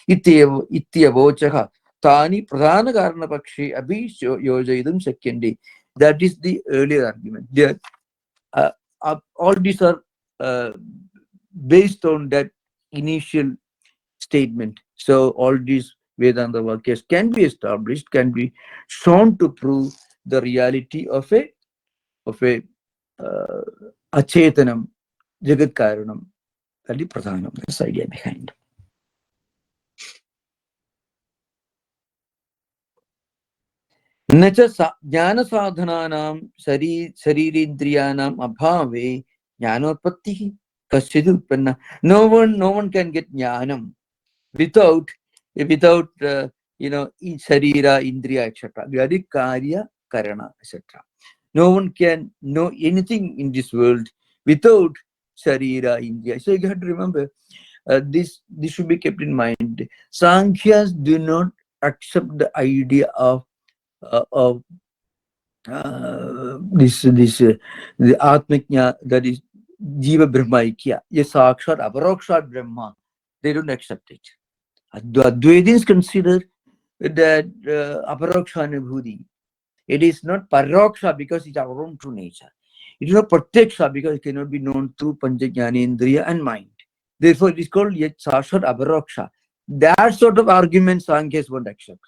Ityavochaha Tani Pradhana Karana Pakshi Abhi Yojayidum Sakyandi. That is the earlier argument. All these are based on that initial statement. So all these Vedanta Vakyas can be established, can be shown to prove the reality of a Achetanam, Jagat Karanam. That is Pradhanam. That's the idea behind. Nacha jnana sadhananam sharirindriyanam abhave jnanotpattihi kasyid utpanna. No one can get jnanam without sharira, indriya, etc. Vyadi karya, karana, etc. No one can know anything in this world without sharira, indriya. So you have to remember, this should be kept in mind. Sankhyas do not accept the idea of the Atmajna, that is Jiva Brahmaikya, Sakshat, Aparokshat Brahma. They don't accept it. Advaitins consider that Aparoksha Anubhuti. It is not Paroksha because it's our own true nature. It is not Pratyaksha because it cannot be known through Panchajnanendriya and mind. Therefore, it is called Sakshat Aparoksha. That sort of argument Sankhya's won't accept.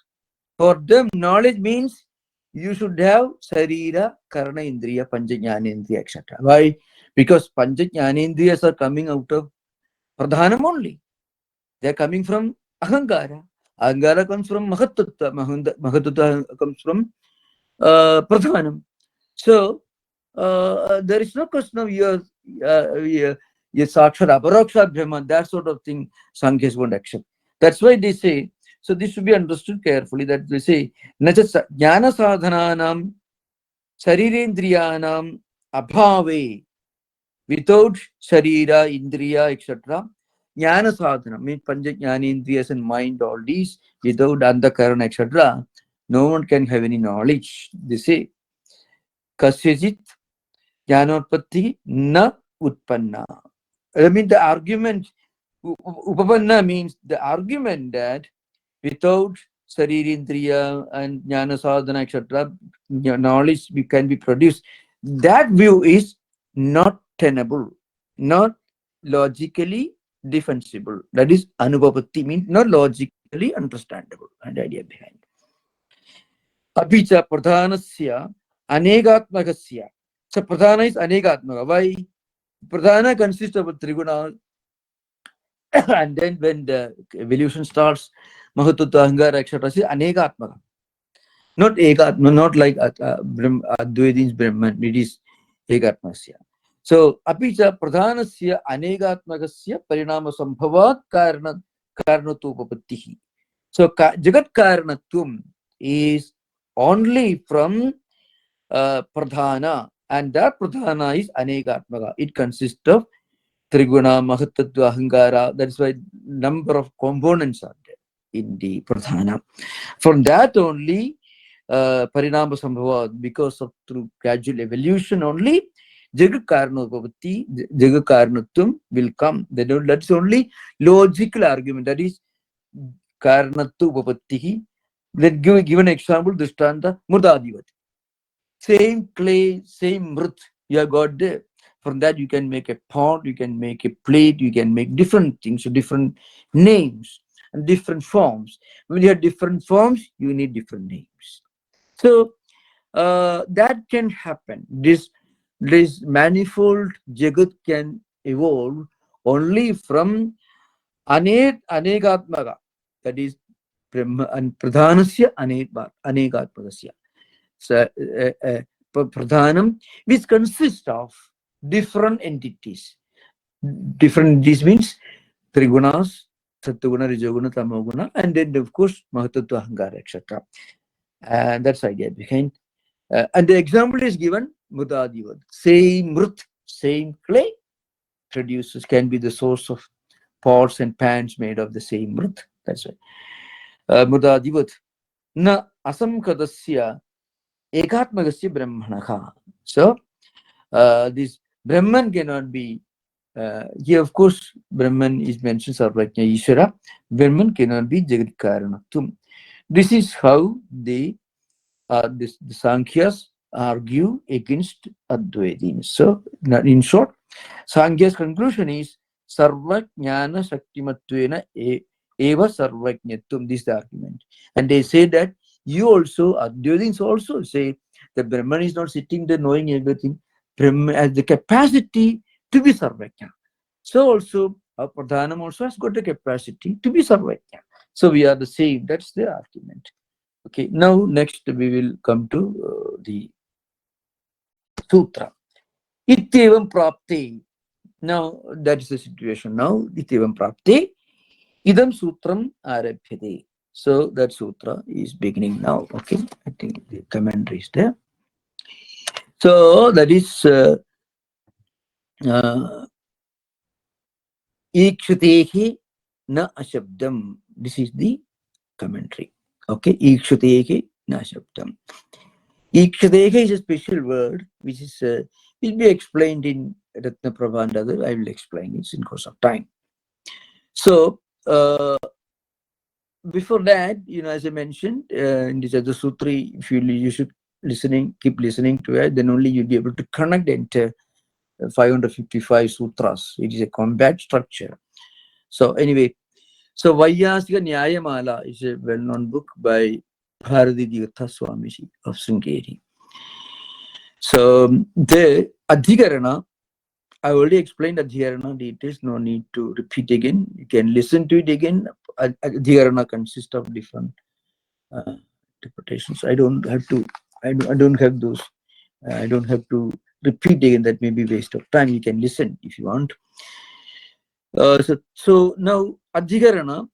For them, knowledge means you should have Sarira, Karana Indriya, Panchajnanendriya, etc. Why? Because Panchajnanendriyas are coming out of Pradhanam only. They are coming from Ahankara. Ahankara comes from Mahatutta. Mahatutta comes from Pradhanam. So, there is no question of your Sakshat, Aparoksha, Brahman, that sort of thing Sankhya's won't accept. That's why they say, so this should be understood carefully, that they say, Nacha jnana sadhananam sharirendriyanam abhave, without sharira, indriya, etc. Jnana sadhana, means panchajnanendriyas and mind, all these, without antakarana, etc. No one can have any knowledge. They say, kasyajit jnanotpatti na utpanna. I mean, the argument, upapanna means the argument that without saririndriya and jnana sadhana, etc., knowledge can be produced. That view is not tenable, not logically defensible. That is anubhavati, means not logically understandable. And idea behind. Apicha pradhanasya anegatmakasya. So pradhana is anegatmaka. Why? Pradhana consists of triguna, and then when the evolution starts, Mahatutva, Ahangara, etc., is anegatmaka. Not egatma, not like Advaiti's Brahman, it is egatmasya. So, apicha pradhanasya anegatmakasya parinama sambhavat karanatupapattihi. So, jagat karanatvam is only from pradhana, and that pradhana is anegatmaka. It consists of triguna, mahatatva, ahangara. That's why number of components are there in the pradhana. From that only, parinama sambhava, because of through gradual evolution only, jagakarnopavati, jagakarnatvam will come. That's only logical argument. That is karnattu upapattihi. Let's give an example. Drishtanta murdadivat. Same clay, same mrut you have got there. From that you can make a pot, you can make a plate, you can make different things, different names and different forms. When you have different forms, you need different names. So that can happen. This manifold jagat can evolve only from anegatmaga. That is Brahma and pradhanasya anegatmagasya. So pradhanam, which consists of different entities. Different entities means trigunas, sattuguna, rajoguna, tamoguna, and then of course mahatatva, ahangara, etc. And that's the idea behind. And the example is given mudadivat. Same mrut, same clay produces, can be the source of pots and pans made of the same mrut. That's right. Mudadivat. Na asamkadasya ekatmagasya brahmanaha. So this Brahman cannot be here, of course, Brahman is mentioned Sarvajna Ishvara. Brahman cannot be Jagat Karanatum. This is how the Sankhya's argue against Advaita. So, in short, Sankhya's conclusion is Sarvajnana Shaktimatvena Eva Sarvajnatum. This is the argument. And they say that you also, Advaitins also say that Brahman is not sitting there knowing everything. Brahman has the capacity to be Sarvajna. So also, our Pradhanam also has got the capacity to be Sarvajna. So we are the same. That's the argument. Okay, now next we will come to the Sutra. Ityevam prapte. Now that is the situation. Now Ityevam prapte. Idam Sutram arabhyate. So that Sutra is beginning now. Okay, I think the commentary is there. So that is Ikshutehi na ashabdam. This is the commentary. Okay, Ikshutehi na ashabdam. Ikshutehi is a special word which is will be explained in Ratna Prabha and other. I will explain it in course of time. So before that, as I mentioned in this other sutra, if you should keep listening to it, then only you'll be able to connect the entire 555 sutras. It is a combat structure. So anyway, so Vaiyasika Nyayamala is a well-known book by Bharati Tirtha Swamiji of Sringeri. So the Adhikarana, I already explained Adhikarana details, no need to repeat again. You can listen to it again. Adhikarana consists of different interpretations. I don't have to those. I don't have to repeat again. That may be waste of time. You can listen if you want. So now Adhikarana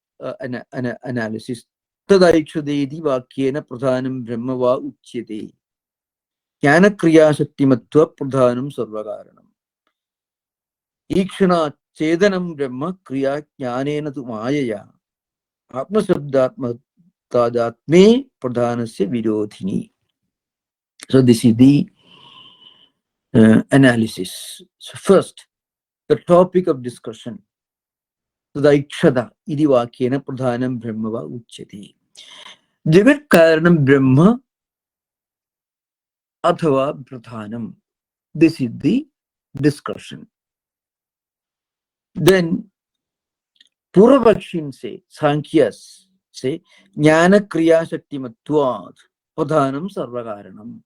analysis. Tadaikshadedi vakyena pradhanam brahma va uchyate. Jnana kriya shaktimatva pradhanam sarvakaranam. Ikshana chedanam brahma kriya jnanena tu mayaya. Atma sabdatma tadatme pradhanasya virodhini. So this is the analysis. So first, the topic of discussion. Tadaikshada idi vakyena pradhanam brahma va uchyate. Jagat karanam brahma athava pradhanam. This is the discussion. Then Purvapakshim say, Sankhyas say, Jnana Kriya Shakti Matvad, Pradhanam Sarvakaranam.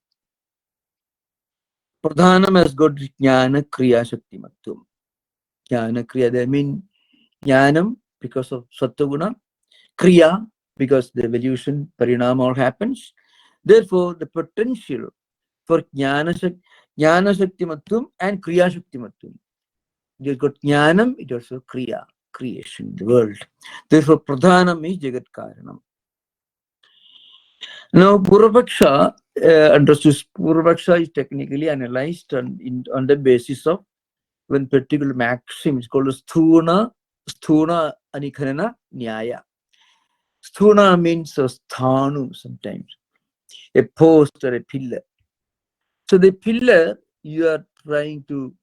Pradhanam has got Jnana Kriya Shakti Matvam. Jnana Kriya, they mean Jnanam because of Sattva-guna, Kriya because the evolution, Parinama all happens. Therefore, the potential for Jnana Shakti Matvam and Kriya Shakti Matvam. You got Jnanam, it also Kriya, creation, the world. Therefore, Pradhanam is Jagat Karanam. Now, Purvapaksha, understood Purvapaksha is technically analyzed on the basis of one particular maxim. It's called Sthuna Anikhanana Nyaya. Sthuna means a sthanu sometimes, a post or a pillar. So the pillar, you are trying to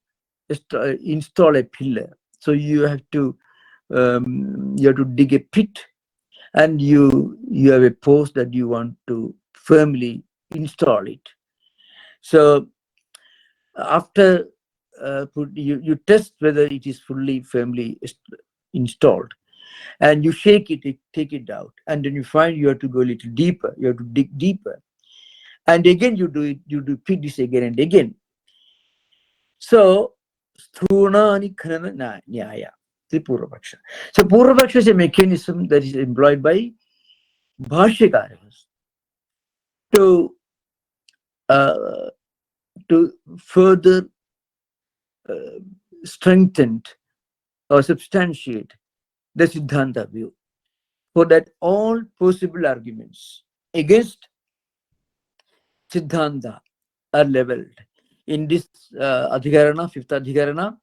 install a pillar. So you have to dig a pit, and you have a post that you want to firmly install it. So after you test whether it is fully firmly installed, and you shake it, take it out, and then you find you have to go a little deeper, you have to dig deeper, and again you do repeat this again and again. So Sthunani Khanana Nyaya, the Purvapaksha. So Purvapaksha is a mechanism that is employed by Bhashyakaras to further strengthen or substantiate the Siddhanta view, for that all possible arguments against Siddhanta are leveled. In this Adhikarana, fifth Adhikarana,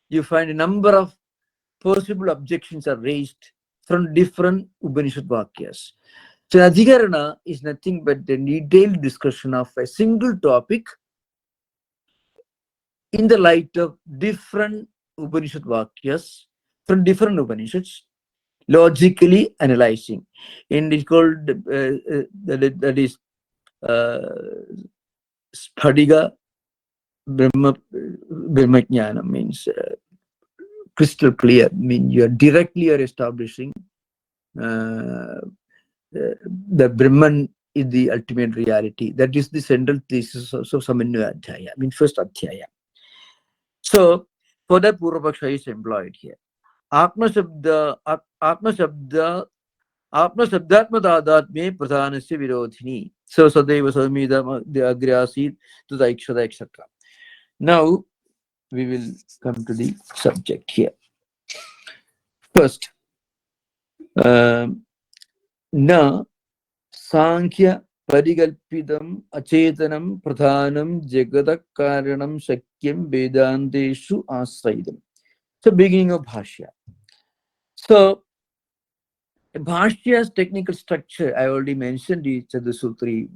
you find a number of possible objections are raised from different Upanishad Vakyas. So Adhikarana is nothing but the detailed discussion of a single topic in the light of different Upanishad Vakyas from different Upanishads, logically analyzing. And it's called, that is Sphadiga Brahmajnana, means crystal clear, means you are establishing the Brahman is the ultimate reality. That is the central thesis of Samanya Adhyaya, first Adhyaya. So, for that, Purvapaksha is employed here. Atma Shabdatma Dadatme Pradhanasya Virodhini. So, Sadeva Samida, the Agriasid, to the Ikshada, etc. Now, we will come to the subject here. First, Na Sankhya Parigalpidam Achetanam Pradhanam Jagadak Karanam Shakyam Vedanteshu Asraidam. So, beginning of Bhashya. So, Bhashya's technical structure, I already mentioned it at the Sutri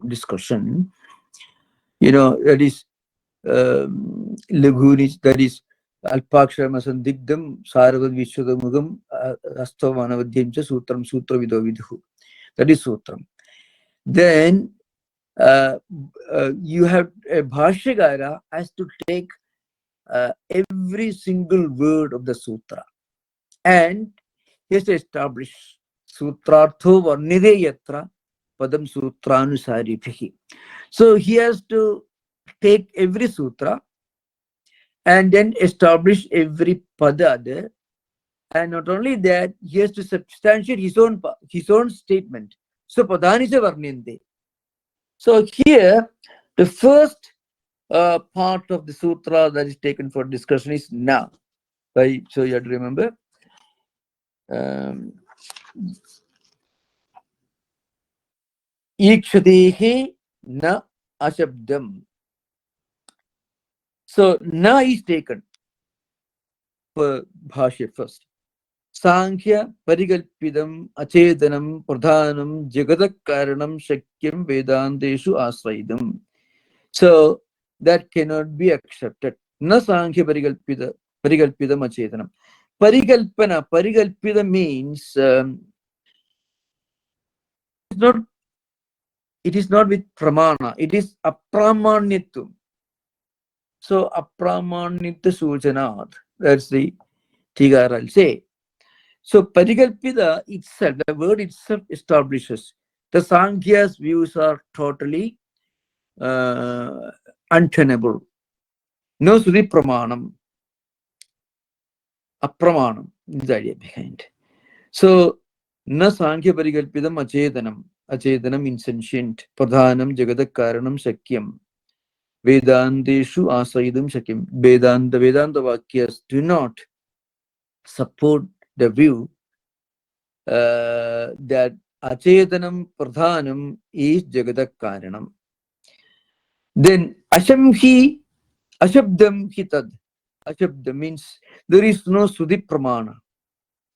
discussion. That is Laghuni, that is Alpakshama Sandigdam, Saravad Vishwadamugam, Astavanavadyamcha Sutram, Sutra Vido Vidhu. That is Sutram. Then you have a Bhashyagara has to take every single word of the Sutra, and he has to establish Sutrartho Varnide Yatra Padam Sutranusaribhihi. So he has to take every Sutra and then establish every pada there. And not only that, he has to substantiate his own statement. So Padani se Varninde. So here, the first part of the sutra that is taken for discussion is Na. Right? So you have to remember. Ikshadehe na ashabdam. So Na is taken for Bhashya first. Sankhya Parigalpidam Achedanam Pradhanam Jagadak Karanam Shakyam Vedanteshu Asraidam. So that cannot be accepted. Na Sankhya Parigalpidam Achedanam. Parigalpida means it is not with pramana, it is apramanitum. So apramanitta sujanat, that's the Tigara will say. So Parikalpita itself, the word itself establishes the Sankhya's views are totally untenable. No Sri Pramanam, Apramanam is the idea behind. So, na Sankhya Parikalpitam Achetanam. Achetanam insentient. Pradhanam Jagadakaranam Shakyam. Vedanteshu Asaidam Shakyam. Vedanta Vakyas do not support the view that Achetanam Pradhanam is Jagadakaranam. Then Ashamhi, Ashabdam Hitad. Ashabdam means there is no Sudhi Pramana.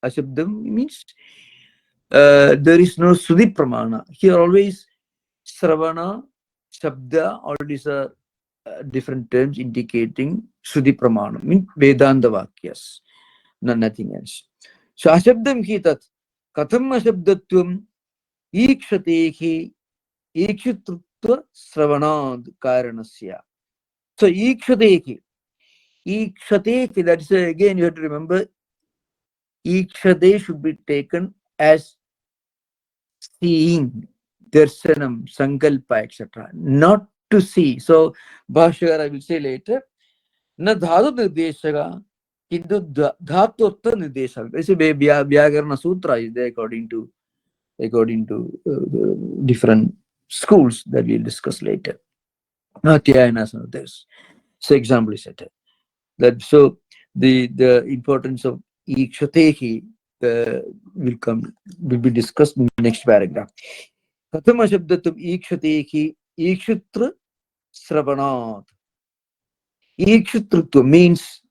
Ashabdam means there is no Sudhi Pramana. Here always Sravana, Shabda, all these are different terms indicating Sudhi Pramana, means Vedanta Vakyas, nothing else. So Ashabdam Hitat, Katham Ashabdatvam, Ikshatehi, Ikshutruttva Sravanad Karanasya. So Ikshatehi, that is again you have to remember, Ikshade should be taken as seeing, darshanam, sankalpa, etc. Not to see. So, Bhashyam, I will say later, na dhatu nirdeshaka, kintu dhatu artha nirdeshaka. This is Vyakarana Sutra is there according to different schools that we'll discuss later. Natyayanas and others. So, example is set. That so the importance of ikshatehi will be discussed in the next paragraph. Katham ashabdatum ikshatehi ikshatra sravanat. Ikshatrutva means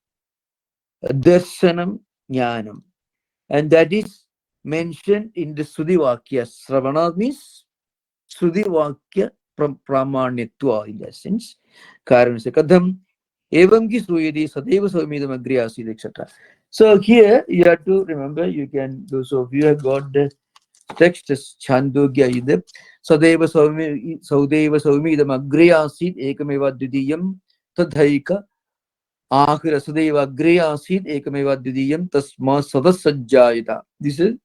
darshanam jnanam, and that is mentioned in the Sudhi Vakya. Sravanat means Sudhi Vakya pramanyatva in that sense. Karanam se kadam evam ki suyadi sadeva savamidam agri asid, etc. So here you have to remember, you can, those of you have got the text as Chandogya idam sadeva savamidam agri asid ekameva dvidiyam tadhaika ahira sadeva agri asid ekameva dvidiyam tasma sadasajjayata. This is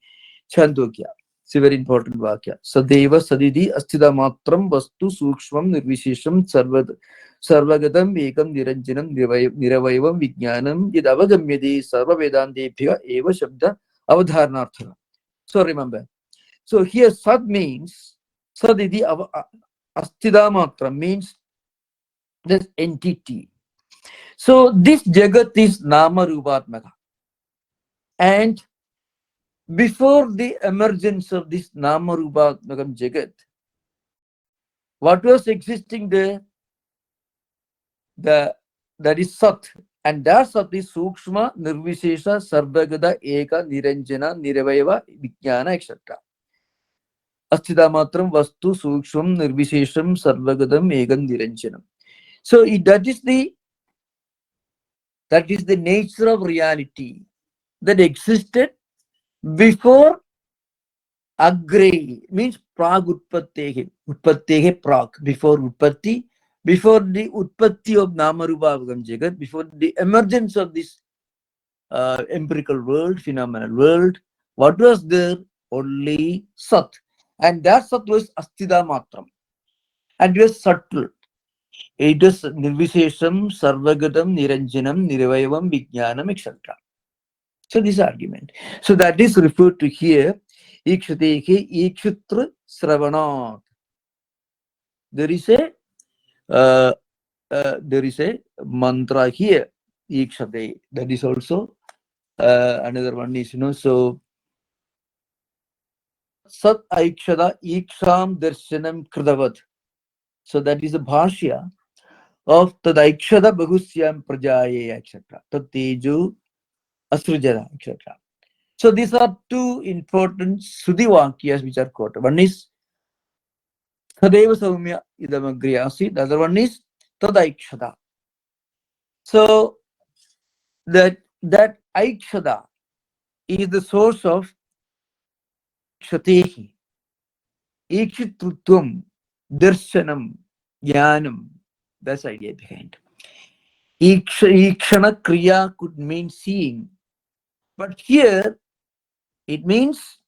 Chandogya. It's a very important vakya. Sadeva sadidi astida matram vastu sukshmam nirvishesham sarvagatam ekam niranjanam niravaivam vijnanam yad avagamyade sarva vedantebhya eva shabda avadharanartha. So remember. So here sad means sadidi astida matram means this entity. So this jagat is nama rupaatmaka. And before the emergence of this nama rupaatmakam jagat, what was existing there? That is Sat. And that Sat is Sukshma, Nirvishesha, Sarvagada, Eka, Niranjana, Niravaiva, Vijnana, etc. Astida Matram, Vastu, Suksham, Nirvishesham, Sarvagadam, Egam, Niranjanam. So that is the nature of reality that existed before Agre, means Prag Utpattehe. Utpattehe Prag, before Utpatti. Before the Utpatti of Namarupa Jagat, before the emergence of this empirical world, phenomenal world, what was there? Only Sat. And that Sat was Astida Matram. And it was subtle. It was Nirvishesham, Sarvagatam, Niranjanam, Nirvaivam, Vijnanam, etc. So this argument. So that is referred to here. Ikshatehe, Ikshutra, Sravanat. There is a mantra here, Ikshate. That is also another one is, so Sat Aikshada Iksham Darshanam Kritavat. So that is a Bhashya of Tadaikshada Bahusyam Prajaye, etc. Tateju Asrujara, etc. So these are two important Sudhi Vakyas which are quoted. One is Tadeva Saumya Idamagriyasi, the other one is Tadaikshada. So that Aikshada is the source of Kshatehi, Ikshitrutum, Darshanam, Jnanam. That's the idea behind. Ikshana Kriya could mean seeing. But here, It means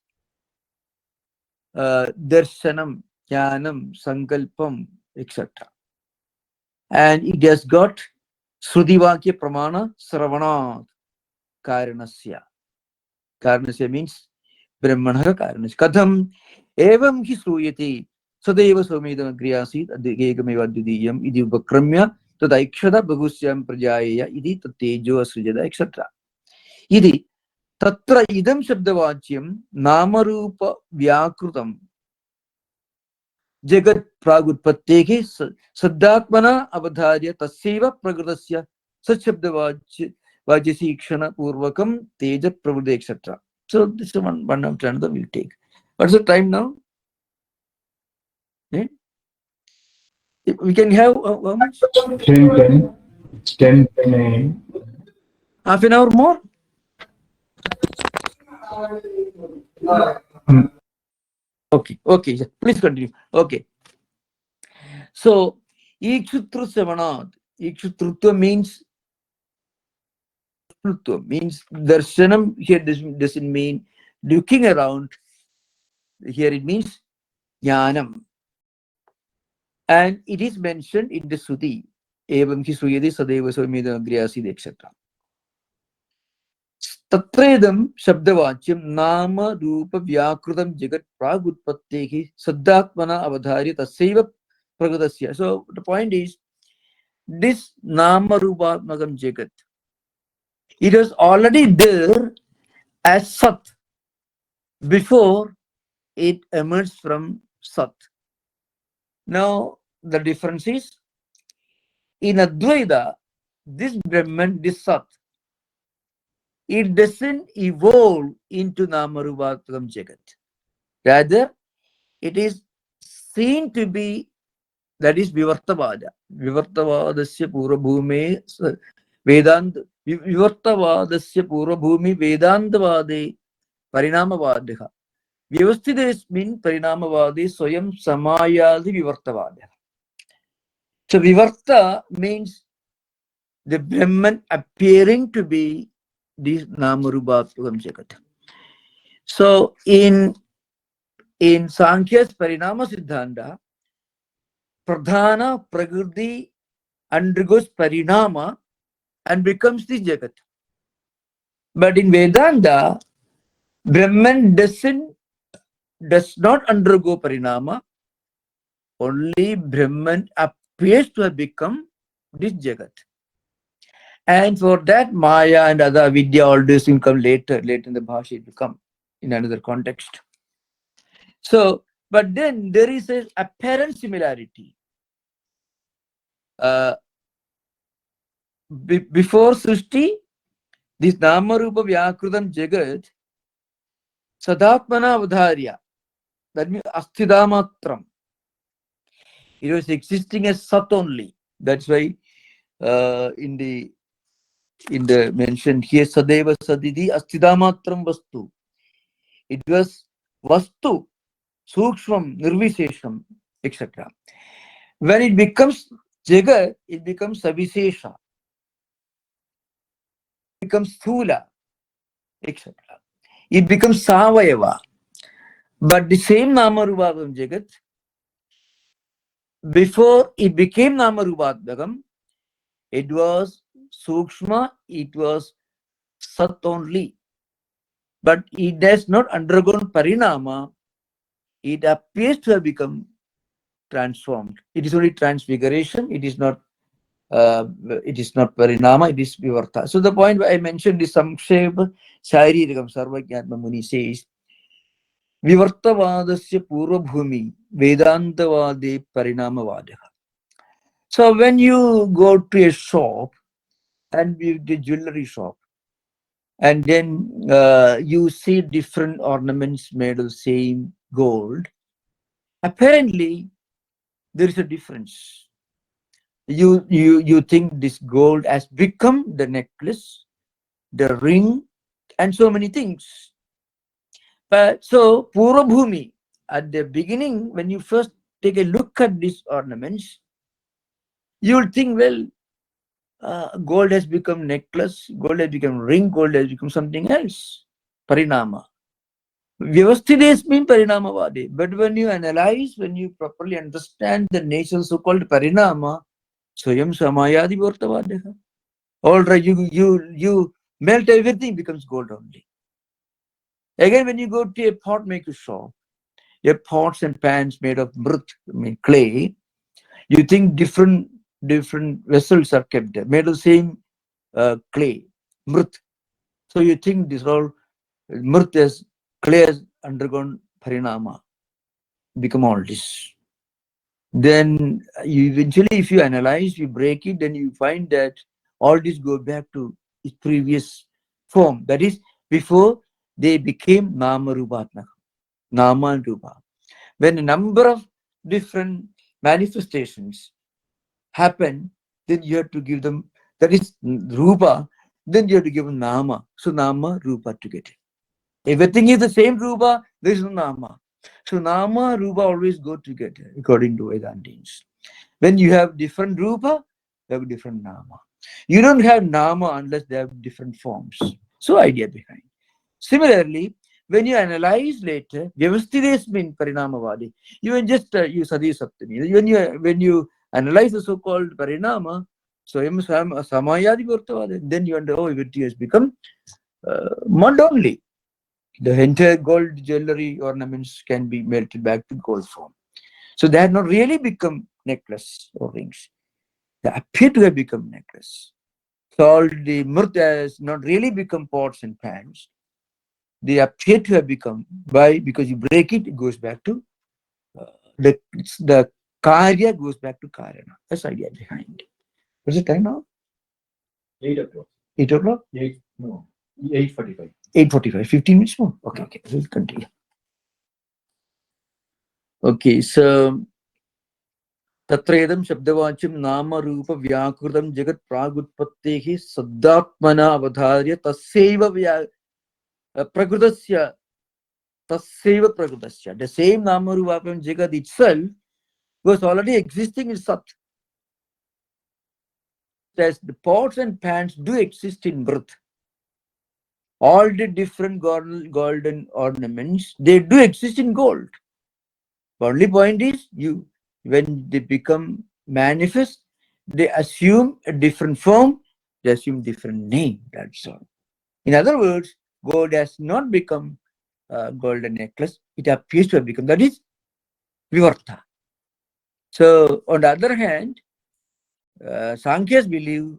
darshanam, jnanam, sankalpam, etc. And it has got Srudivakya Pramana Sravana Karanasya. Karanasya means Brahmanaha Karanasya. Katham evam hi sruyate sadeva somedam agriyasi adhyekameva advidiyam idi upakramya tadaikshada bhagusyam prajaya idi tatejo asrijada etc. Idi tatra idam shabdavacyam namarupa vyakrutam जगत प्रागुत्पत्तेः सद्दात्मना अवधार्य तस्यैव प्रकृतस्य सशब्दवाच्य वाच्यशीक्षण पूर्वकं तेज प्रवृत्ति etc. So this is one after another we'll take. What's the time now? Eh? We can have how much? 10:10. It's 10:10 a.m. Half an hour more? Okay, okay, please continue. Okay. So, Ikshutru Savanad. Ikshutrutva means darshanam. Here doesn't mean looking around. Here it means jnanam. And it is mentioned in the Sruti. Evam ki suyadi sadeva svamedam agriyasi etc. Tatredam shabdavachyam nama rupa vyakrutam jagat pragutpattehi saddhatmana avadharya tasyaiva pragadasya. So the point is, this nama rupa magam jagat, it was already there as sat before it emerged from sat. Now the difference is, in Advaita, this Brahman, this sat, it doesn't evolve into Namarupatakam Jagat. Rather, it is seen to be, that is Vivartavada. Vivartavadasya Purabhume Vedanta. Vivartavadasya Purabhumi Vedantavade Parinamavadaha. Vyavastidesmin Parinamavade Soyam Samayadi Vivartavada. So Vivarta means the Brahman appearing to be this Namarupatakam Jagat. So in Sankhya's Parinama Siddhanta, Pradhana Prakriti undergoes Parinama and becomes the Jagat. But in Vedanta, Brahman does not undergo Parinama, only Brahman appears to have become this Jagat. And for that, Maya and other Vidya, all this will come later in the Bhasha, it will come in another context. So, but then there is an apparent similarity. Before Srishti, this Namarupa Vyakrutam Jagat, Sadatmana Avadharya, that means Asthidamatram. It was existing as Sat only. That's why in the mention here, Sadeva Sadidi Asthidamatram Vastu. It was Vastu, Sukshmam, Nirvisesham, etc. When it becomes Jagat, it becomes Savisesha, it becomes Thula, etc. It becomes Savayava. But the same Namarubhagam Jagat, before it became Namarubhagam, it was Sukshma, it was Sat only. But it has not undergone Parinama, it appears to have become transformed. It is only transfiguration, it is not Parinama, it is Vivarta. So the point I mentioned is Samkshepa Sharirikam Sarvajnatma Muni says, Vivartavadasya Purabhumi Vedantavade Parinamavadaha. So when you go to a shop, and the jewelry shop, and then you see different ornaments made of the same gold, apparently there is a difference. You think this gold has become the necklace, the ring, and so many things. But so Purabhumi, at the beginning, when you first take a look at these ornaments, you'll think, well, gold has become necklace, gold has become ring, gold has become something else. Parinama. Vyavasthides mean parinamavadi. But when you analyze, when you properly understand the nature so-called parinama, swayam samayadi vartavadya. All right, you melt everything, becomes gold only. Again, when you go to a pot maker shop, your pots and pans made of mrit, clay, you think different vessels are kept there, made of the same clay, mrit. So you think this all mrit as clay has undergone parinama, become all this. Then you eventually, if you analyze, you break it, then you find that all this go back to its previous form. That is, before they became Nama Rupaatmaka, Nama and Rupa. When a number of different manifestations happen, then you have to give them, that is Rupa, then you have to give them Nama. So Nama, Rupa together. Everything is the same Rupa, there is no Nama. So Nama, Rupa always go together according to Vedantins. When you have different Rupa, you have different Nama. You don't have Nama unless they have different forms. So idea behind. Similarly, when you analyze later, Vyavasthides mean Parinamavadi. Even just use Sadi Saptami. When you analyze the so-called Parinama, Swayam Samayadi Vartavadi, then you understand, oh, everything has become mud only. The entire gold jewelry ornaments can be melted back to gold form. So they have not really become necklace or rings. They appear to have become necklace. So all the murta has not really become pots and pans. They appear to have become, because you break it, it goes back to the karya goes back to karana. That's the idea behind. What's the time now? 8 o'clock. 8 o'clock? 8:45. 8:45. 15 minutes more. Okay. We'll continue. Okay, so Tatredam Shabdavachim Nama Rupa Vyakrutam Jagat Pragutpattehi Saddhatmana Avadharya Taseva Prakrudasya Taseva Prakrudasya. The same Nama Rupa Jagat itself was already existing in Sat. As the pots and pans do exist in birth, all the different golden ornaments, they do exist in gold. The only point is, when they become manifest, they assume a different form, they assume different name. That's all. In other words, gold has not become a golden necklace. It appears to have become. That is Vivarta. So, on the other hand, Sankhyas believe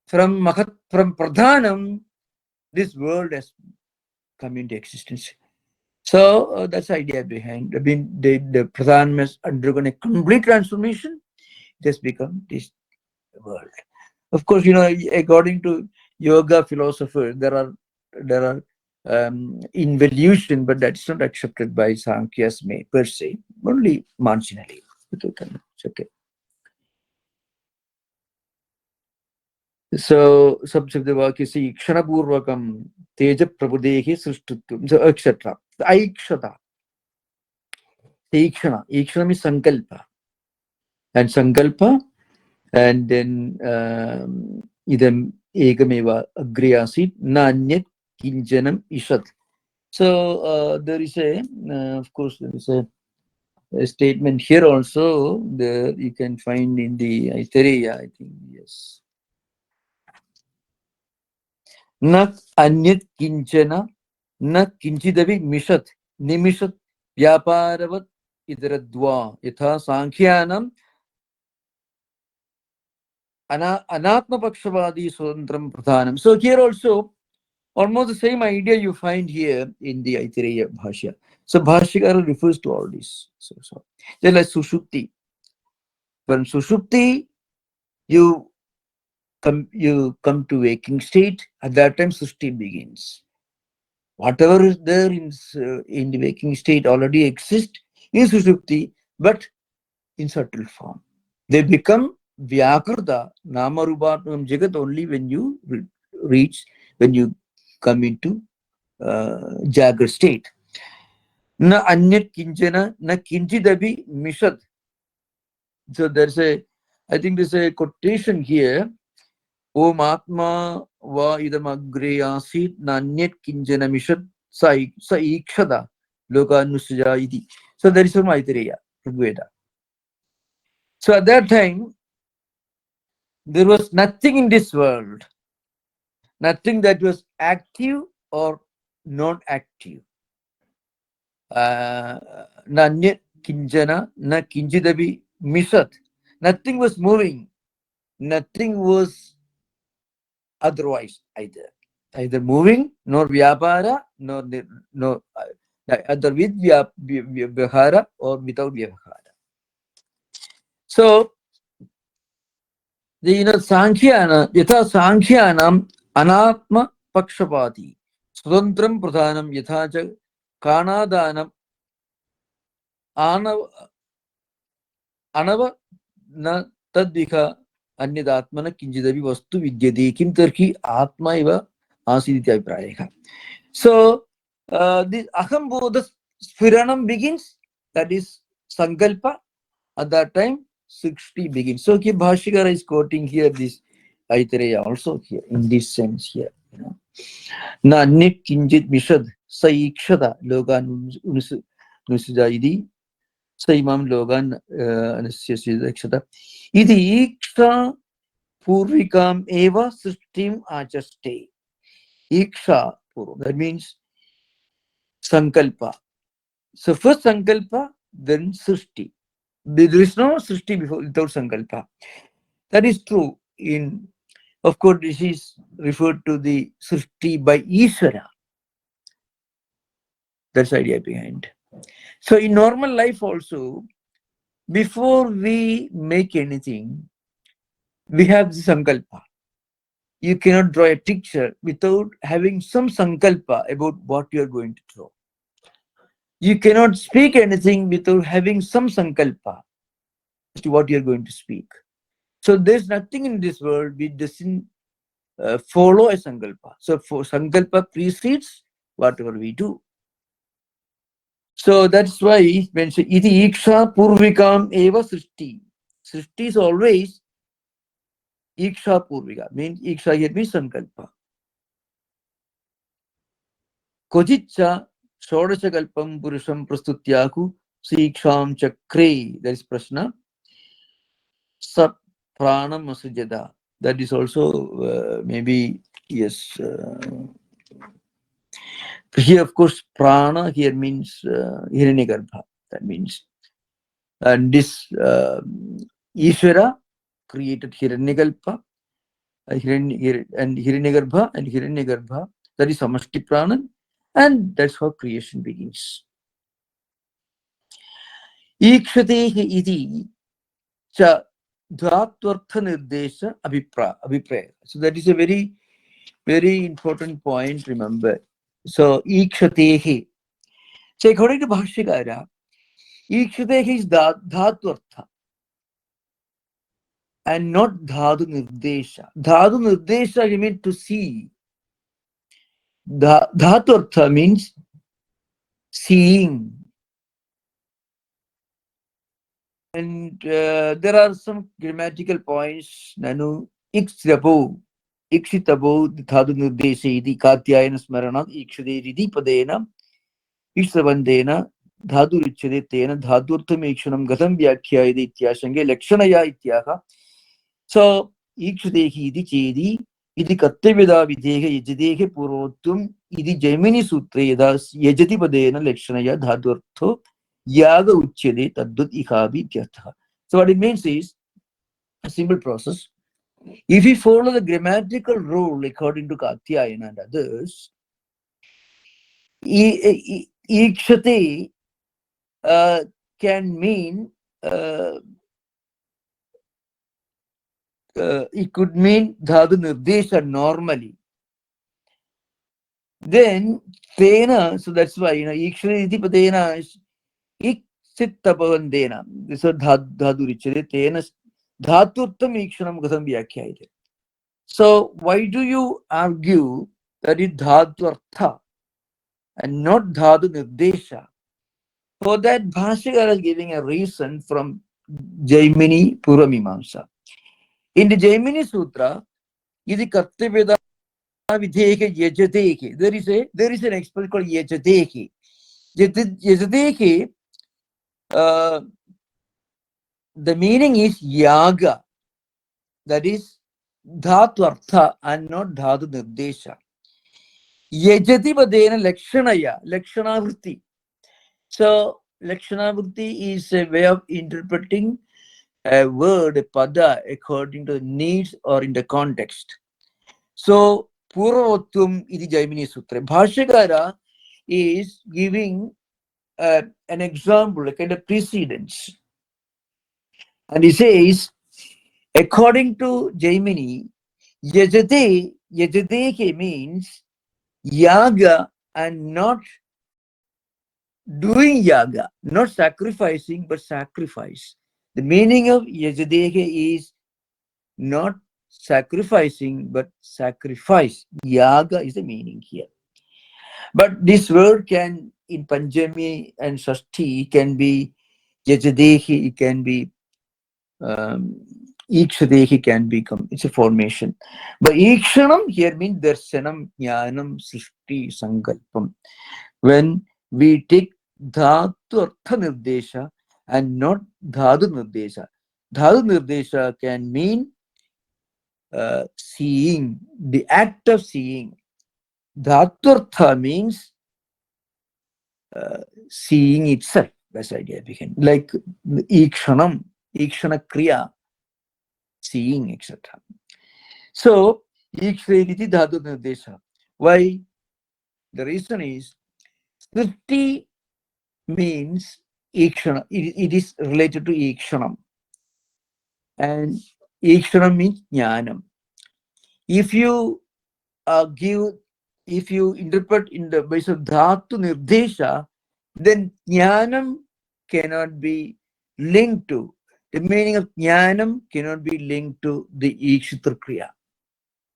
from Pradhanam, this world has come into existence. So that's the idea behind. I mean, the Pradhan has undergone a complete transformation. It has become this world. Of course, according to yoga philosophers, there are involution, but that's not accepted by Sankhya's per se, only marginally. It's okay. So, subject the work is Ikshanapurvakam, Teja Prabudehi Srishtutum, so etc. Aikshata. Ikshana. Ikshana means Sankalpa. And Sankalpa, and then idam egameva agriyasit nanyat kinjanam ishat. So there is of course, there is a statement here also. There you can find in the Aitareya, I think, yes. Na anyat kinchana, na kinchidavi mishat, nimishat, vyaparavat idradva, yatha sankhyanam, Anatma Pakshavadi Swantram Pradhanam. So here also, almost the same idea you find here in the Aitareya Bhashya. So Bhashyakara refers to all this. So just like Sushupti. When Sushupti, you come to waking state, at that time Sushti begins. Whatever is there in the waking state already exists in Sushupti, but in subtle form. They become Vyakrita, Nama Rupaatmakam Jagat only when you when you come into Jagra state. Na anyat kinchana, na kinchidabi mishat. So I think there's a quotation here. Om Atma va idam agre asit na anyat kinchana mishat sa ikshada lokanusja iti. So that is from Aitareya, Rigveda. So at that time, there was nothing in this world, nothing that was active or non-active. Nanya kinjana, na kinjidabi mishat. Nothing was moving, nothing was otherwise either. Either moving, nor vyapara, nor either with vyahara or without vyahara. So, Sankhya, yatha Sankhyana anatma pakshapati, sudantram pradhanam yatha cha kanadanam anava na tadvika अन्यदात्मन किंचिदपि वस्तु विद्यते किं तर्हि आत्मा एव आसीत् इति अभिप्रायः. So this aham bodha sphiranam begins, that is sankalpa. At that time 60 begins. So Bhashyakara is quoting here this Aitareya also here in this sense here, na anyat kinchit mishad sa ikshada logan nusja idi sa imam logan anasya ikshada idi iksha purvikam eva srishtim achaste. Iksha purva, that means sankalpa. So first sankalpa, then srishti. There is no srishti before without sankalpa. That is true. Of course, this is referred to the srishti by Ishvara. That's the idea behind. So in normal life also, before we make anything, we have the sankalpa. You cannot draw a picture without having some sankalpa about what you are going to draw. You cannot speak anything without having some sankalpa as to what you are going to speak. So there's nothing in this world which doesn't follow a sankalpa. So for sankalpa precedes whatever we do. So that's why when say iti iksha purvikam eva srishti. Srishti is always iksha purvika. Means iksha here means sankalpa. Kojitcha shodachakalpam purusham prastutyaku siksham chakre. That is prashna. Sat pranam asujada. That is also maybe, yes. Here, of course, prana here means Hiranyagarbha. That means, and this Ishvara created Hiranyagalpa, and Hiranyagarbha, and Hiranyagarbha, that is Samashti Pranan, and that's how creation begins. Ikshatehi iti cha dhatvartha nirdesha abhipraya. So that is a very, very important point, remember. So, ikshatehi. So, according to Bhashyakara, ikshatehi is dhatvartha and not dhatu nirdesha. Dhatu nirdesha, you mean to see. Dhatvartha means seeing. And there are some grammatical points. Nanu ikshitabo dhatu nirdesha iti katyayana smaranat ikshadeti padena ikshtabandena dhatu richade tena dhaturtham ikshanam gatam vyakhya ityashange lakshanaya ityaha. So ikshadehi iti chedi iti katyaveda videhe yajadehe purvotvam iti Jaimini Sutra yajati padena lakshanaya dhaturtho yaga uchyade tadvat ikhavi ityartha. So what it means is a simple process. If we follow the grammatical rule according to Katyayana and others, ikshate can mean it could mean dhatu nirdesha normally. Then tena, so that's why ikshate iti padena is iksittabandena. This is dhatu richade tena dhaturtam ikshanam gatam vyakhyaite. So why do you argue that it dhatu and not dhatu nirdesha? For that, Bhashyakara is giving a reason from Jaimini Puramimamsa. In the Jaimini Sutra, iti kartaveda Vidheke Yajadeke. There is an expression called Yajadeke. Yajadeke, the meaning is yaga. That is dhatu artha and not dhatu nirdesha. Yajati padena lakshanaya, lakshanavritti. So lakshanavritti is a way of interpreting a word, a pada, according to the needs or in the context. So Purvatvam iti Jaimini Sutra. Bhashyakara is giving an example, a kind of precedence. And he says, according to Jaimini, Yajadeke means yaga and not doing yaga, not sacrificing, but sacrifice. The meaning of Yajadeke is not sacrificing, but sacrifice. Yaga is the meaning here. But this word can, in Panjami and Shashti, can be Yajadehi, it can be Ikshadehi, can become, it's a formation. But Ikshanam here means Darshanam, Jnanam, Srishti, Sankalpam. When we take Dhatu Artha Nirdesha and not Dhatu Nirdesha. Dhatu Nirdesha can mean seeing, the act of seeing. Dhaturtha means seeing itself. That's idea behind. Like Ikshanam, Ikshana Kriya, seeing, etc. So, Ikshaniti Dhatu Nirdesha. Why? The reason is Sriti means Ikshana. It is related to Ikshanam. And Ikshanam means Jnanam. If you if you interpret in the base of Dhatu Nirdesha, then Jnanam cannot be linked to. The meaning of Jnanam cannot be linked to the Ikshitra Kriya.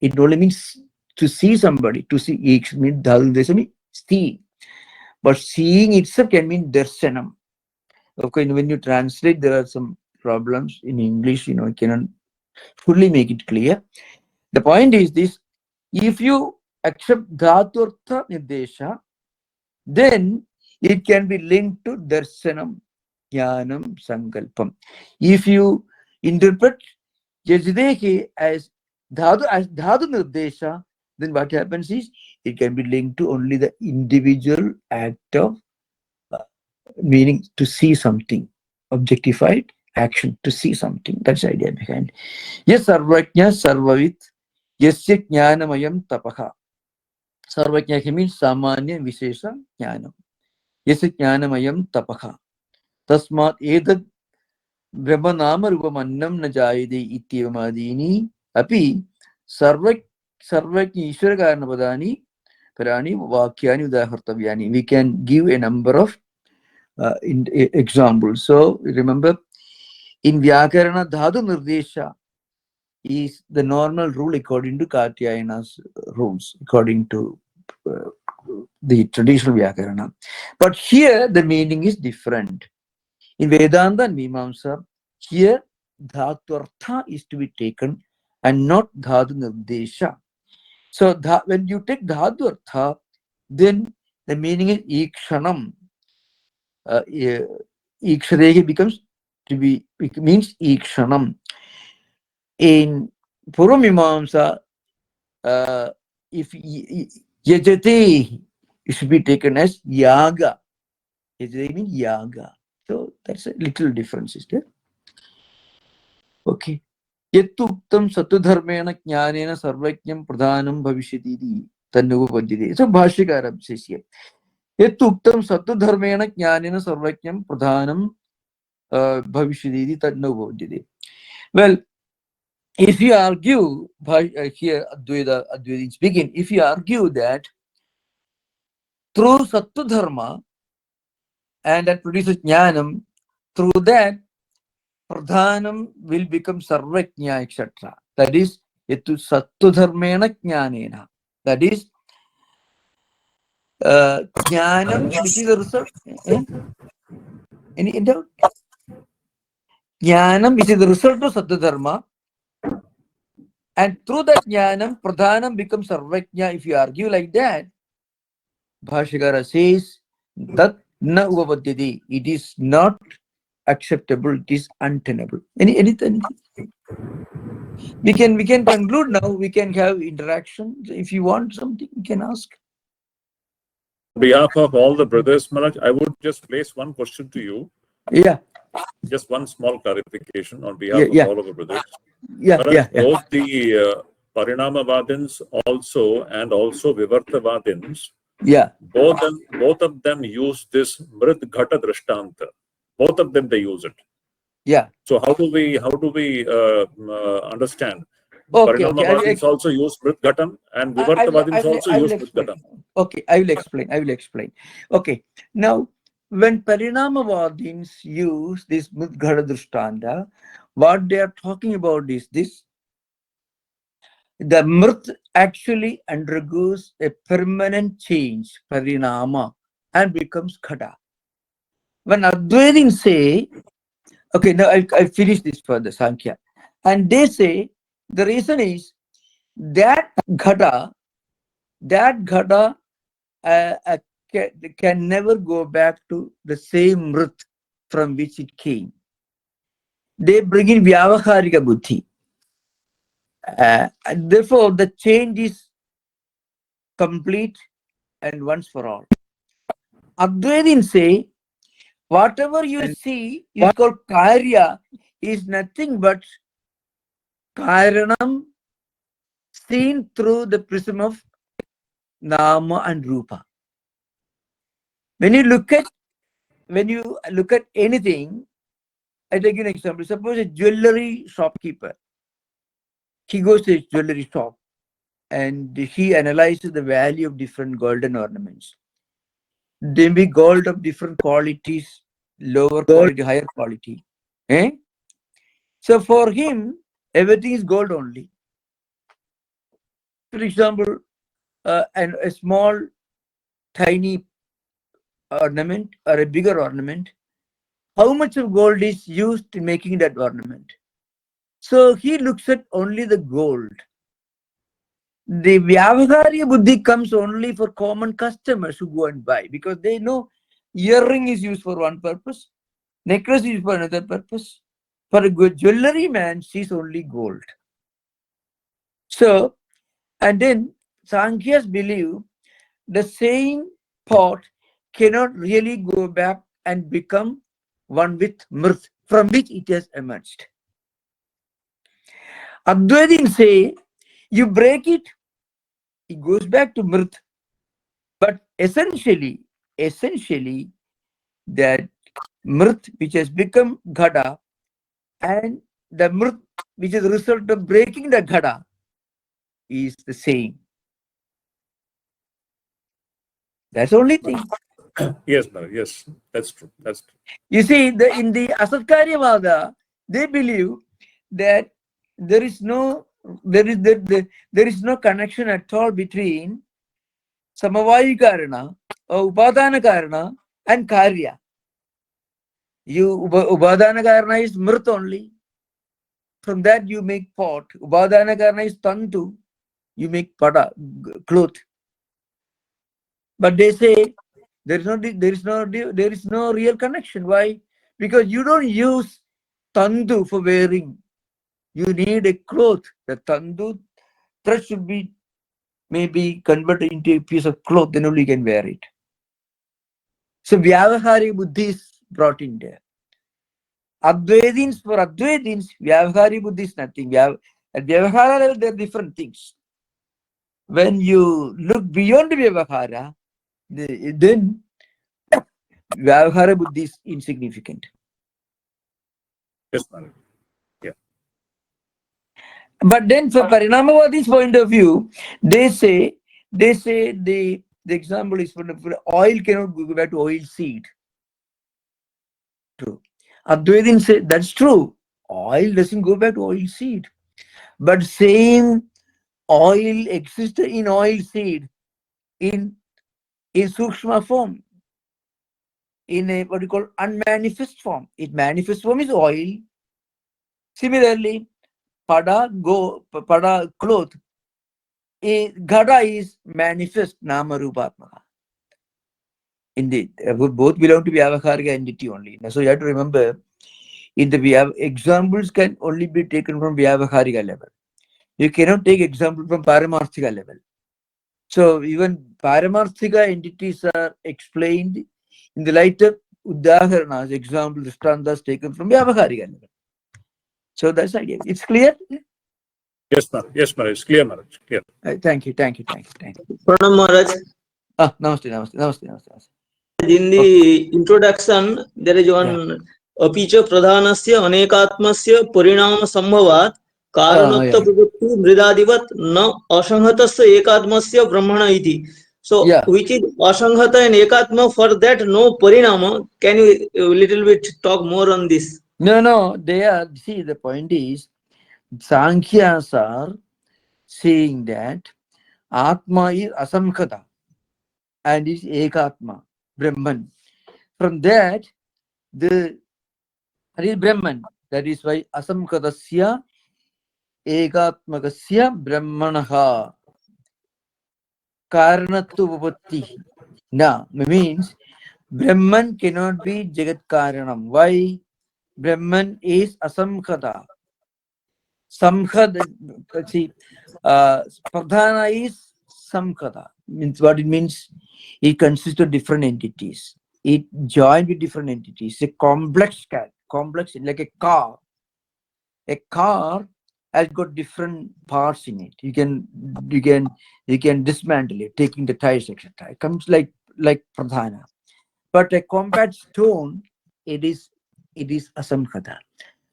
It only means to see somebody. To see Iksh means Dhatu Nirdesha means see. But seeing itself can mean Darshanam. Okay, when you translate, there are some problems in English, you cannot fully make it clear. The point is this: if you accept Dhaturtha Nirdesha, then it can be linked to Darshanam, Jnanam, Sankalpam. If you interpret Yajadeke as Dhatu Nirdesha, then what happens is it can be linked to only the individual act of meaning to see something, objectified action, to see something. That's the idea behind. Yes, Sarvajna Sarvavit, Yasya Jnanamayam Tapaha. Sarvajna means Samanya Vishesha Jnanam. Yasya Jnanamayam Tapaha. Tasmat Edad Brahmanama Rupamannam Najayade Ityamadini Api Sarvajna Ishvara Karanapadani Parani Vakyani Udahartavyani. We can give a number of examples. So remember, in Vyakarana, Dhatu Nirdesha is the normal rule according to Katyayana's rules, according to the traditional Vyakarana. But here the meaning is different. In Vedanta and Mimamsa, here Dhatu Artha is to be taken and not Dhatu Nirdesha. So when you take Dhatu Artha, then the meaning is Ikshanam. Ikshadehi becomes to be, it means Ikshanam. In Purvamimamsa, if Yajate, it should be taken as Yaga. Yajate means Yaga. So that's a little difference, is there? Okay. Yattuktam Satudharmena Jnanena Sarvajnam Pradhanam Bhavishyati Tanuvapajyate. So Bhashyakara says here. Yattuktam Satudharmena Jnanena Sarvajnam Pradhanam Bhavishyati Tanuvapajyate. Well, if you argue, here Advaita is speaking, if you argue that through Sattva Dharma and that produces Jnanam, through that Pradhanam will become Sarvajna, etc. That is, Yattu Sattva Dharmena Jnanena. That is, Jnanam, which is the result. Any doubt? Jnanam, which is the result of Sattva Dharma, And through that jnanam, pradhanam becomes sarvajna. If you argue like that, Bhashyakara says that na upapadyati. It is not acceptable. It is untenable. Anything? We can conclude now. We can have interaction. If you want something, you can ask. On behalf of all the brothers, Maharaj, I would just place one question to you. Yeah. Just one small clarification on behalf Yeah. of Yeah. all of the brothers. Yeah. Maharaj, Yeah. Yeah. both the Parinamavadins also and also Vivartavadins, Yeah. both of them use this Mrit Ghata Drishtanta. Both of them, they use it. Yeah. So how do we understand? Okay. Parinamavadins also use Mrit Ghatam and Vivartavadins also I will use Mrit explain. Ghatam. Okay, I will explain. Okay, now when Parinamavadins use this Mudghara Drishtanta, what they are talking about is this: the Mrit actually undergoes a permanent change, Parinama, and becomes Ghata. When Advaitins say, okay, now I finish this further, Sankhya, and they say the reason is that Ghata can never go back to the same Mrit from which it came. They bring in Vyavaharika Buddhi. And therefore, the change is complete and once for all. Advaitins say, whatever you see is called Karya is nothing but Karanam seen through the prism of Nama and Rupa. When you look at anything, I take an example. Suppose a jewelry shopkeeper. He goes to his jewelry shop and he analyzes the value of different golden ornaments. There may be gold of different qualities, lower quality, higher quality. Eh? So for him, everything is gold only. For example, and a small, tiny ornament or a bigger ornament, how much of gold is used in making that ornament? So he looks at only the gold. The Vyavaharya Buddhi comes only for common customers who go and buy, because they know earring is used for one purpose, necklace is used for another purpose. For a good jewelry man, sees only gold. So, and then Sankhyas believe the same pot cannot really go back and become one with Mrit, from which it has emerged. Advaitins say, you break it, it goes back to Mrit. But essentially, that Mrit which has become Ghada and the Mrit which is the result of breaking the Ghada is the same. That's the only thing. Yes, Maharaj. Yes, that's true. That's true. You see, in the Asatkaryavada, they believe that there is no connection at all between Samavayi Karana or Upadana Karana and Karya. Upadana Karana is Mrit only. From that you make pot. Upadana Karana is Tantu. You make pada, cloth. But they say there is no real connection. Why? Because you don't use tandu for wearing. You need a cloth. The tandu thread should be maybe converted into a piece of cloth, then only you can wear it. So Vyavahari Buddhi is brought in there. For Advaitins, Vyavahari Buddhi is nothing. At Vyavahara level, there are different things. When you look beyond Vyavahara, then Vyavahara Buddhi is insignificant. Yes, Maharaj. Yeah. But then for Parinamavadi's point of view, they say the example is for oil cannot go back to oil seed. True. Advaitins say that's true. Oil doesn't go back to oil seed. But same oil exists in oil seed in Sukshma form, in a what you call unmanifest form. Its manifest form is oil. Similarly, pada cloth, Ghada is manifest Nama Rupatmaka. Indeed, both belong to Vyavaharika entity only. So you have to remember, in the examples can only be taken from Vyavaharika level. You cannot take example from Paramarthika level. So even Paramarthika entities are explained in the light of Udaharanas, example, Drishthantas taken from Vyavaharika level. So that's the idea. It's clear? Yes, Maharaj. Yes, Maharaj. It's clear, Maharaj. Clear. Thank you. Pranam Maharaj. Namaste. In the introduction, there is one apicha pradhanasya anekatmasya parinama sambhavat karanatva privatti mridadivat na asanghatasya ekatmasya brahmana iti. So, which is asanghata and ekatma, for that no parinama. Can you little bit talk more on this? No, they are, see, the point is, Sankhyas are saying that Atma is Asamkhata and is Ekatma, Brahman. From that is Brahman. That is why Asamkhatasya Ekatmakasya Brahmanaha Karanattu Vapatti. Now, means Brahman cannot be Jagat Karanam. Why? Brahman is Asamkhata. Samkhada, see, Pradhana is Samkhada. Means what it means? It consists of different entities. It joined with different entities. A complex like a car. A car has got different parts in it. You can dismantle it, taking the tires, etc. It comes like Pradhana. But a compact stone, it is Asamkhata.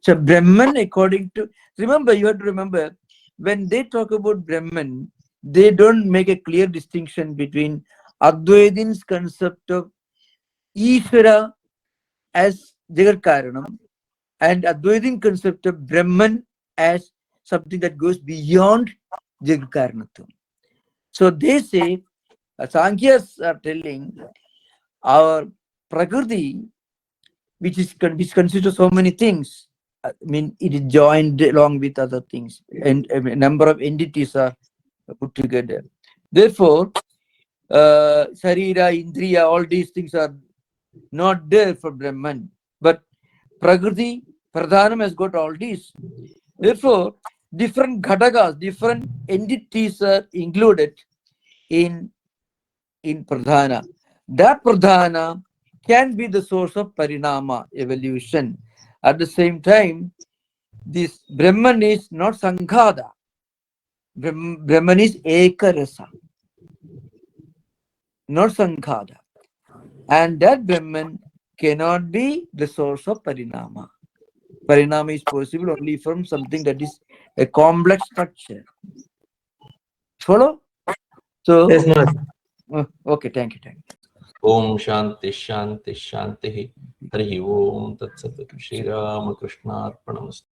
So Brahman, according to, you have to remember, when they talk about Brahman, they don't make a clear distinction between Advaitins' concept of Ishvara as Jagat Karanam and Advaitin concept of Brahman as something that goes beyond Jagat Karanatvam. So they say, Sankhyas are telling, our Prakriti, which consists of so many things, I mean, it is joined along with other things, and a number of entities are put together. Therefore, Sarira, Indriya, all these things are not there for Brahman. But Prakriti, Pradhanam has got all these. Therefore, different Ghatakas, different entities are included in Pradhana. That Pradhana can be the source of Parinama, evolution. At the same time, this Brahman is not Sanghada. Brahman is Ekarasa, not Sanghada. And that Brahman cannot be the source of Parinama. Parinama is possible only from something that is a complex structure. Follow? So, Yes, Maharaj. Okay, thank you. Om Shanti Shanti Shanti. Hari Om Tat Sat. Sri Ramakrishna Arpanamastu.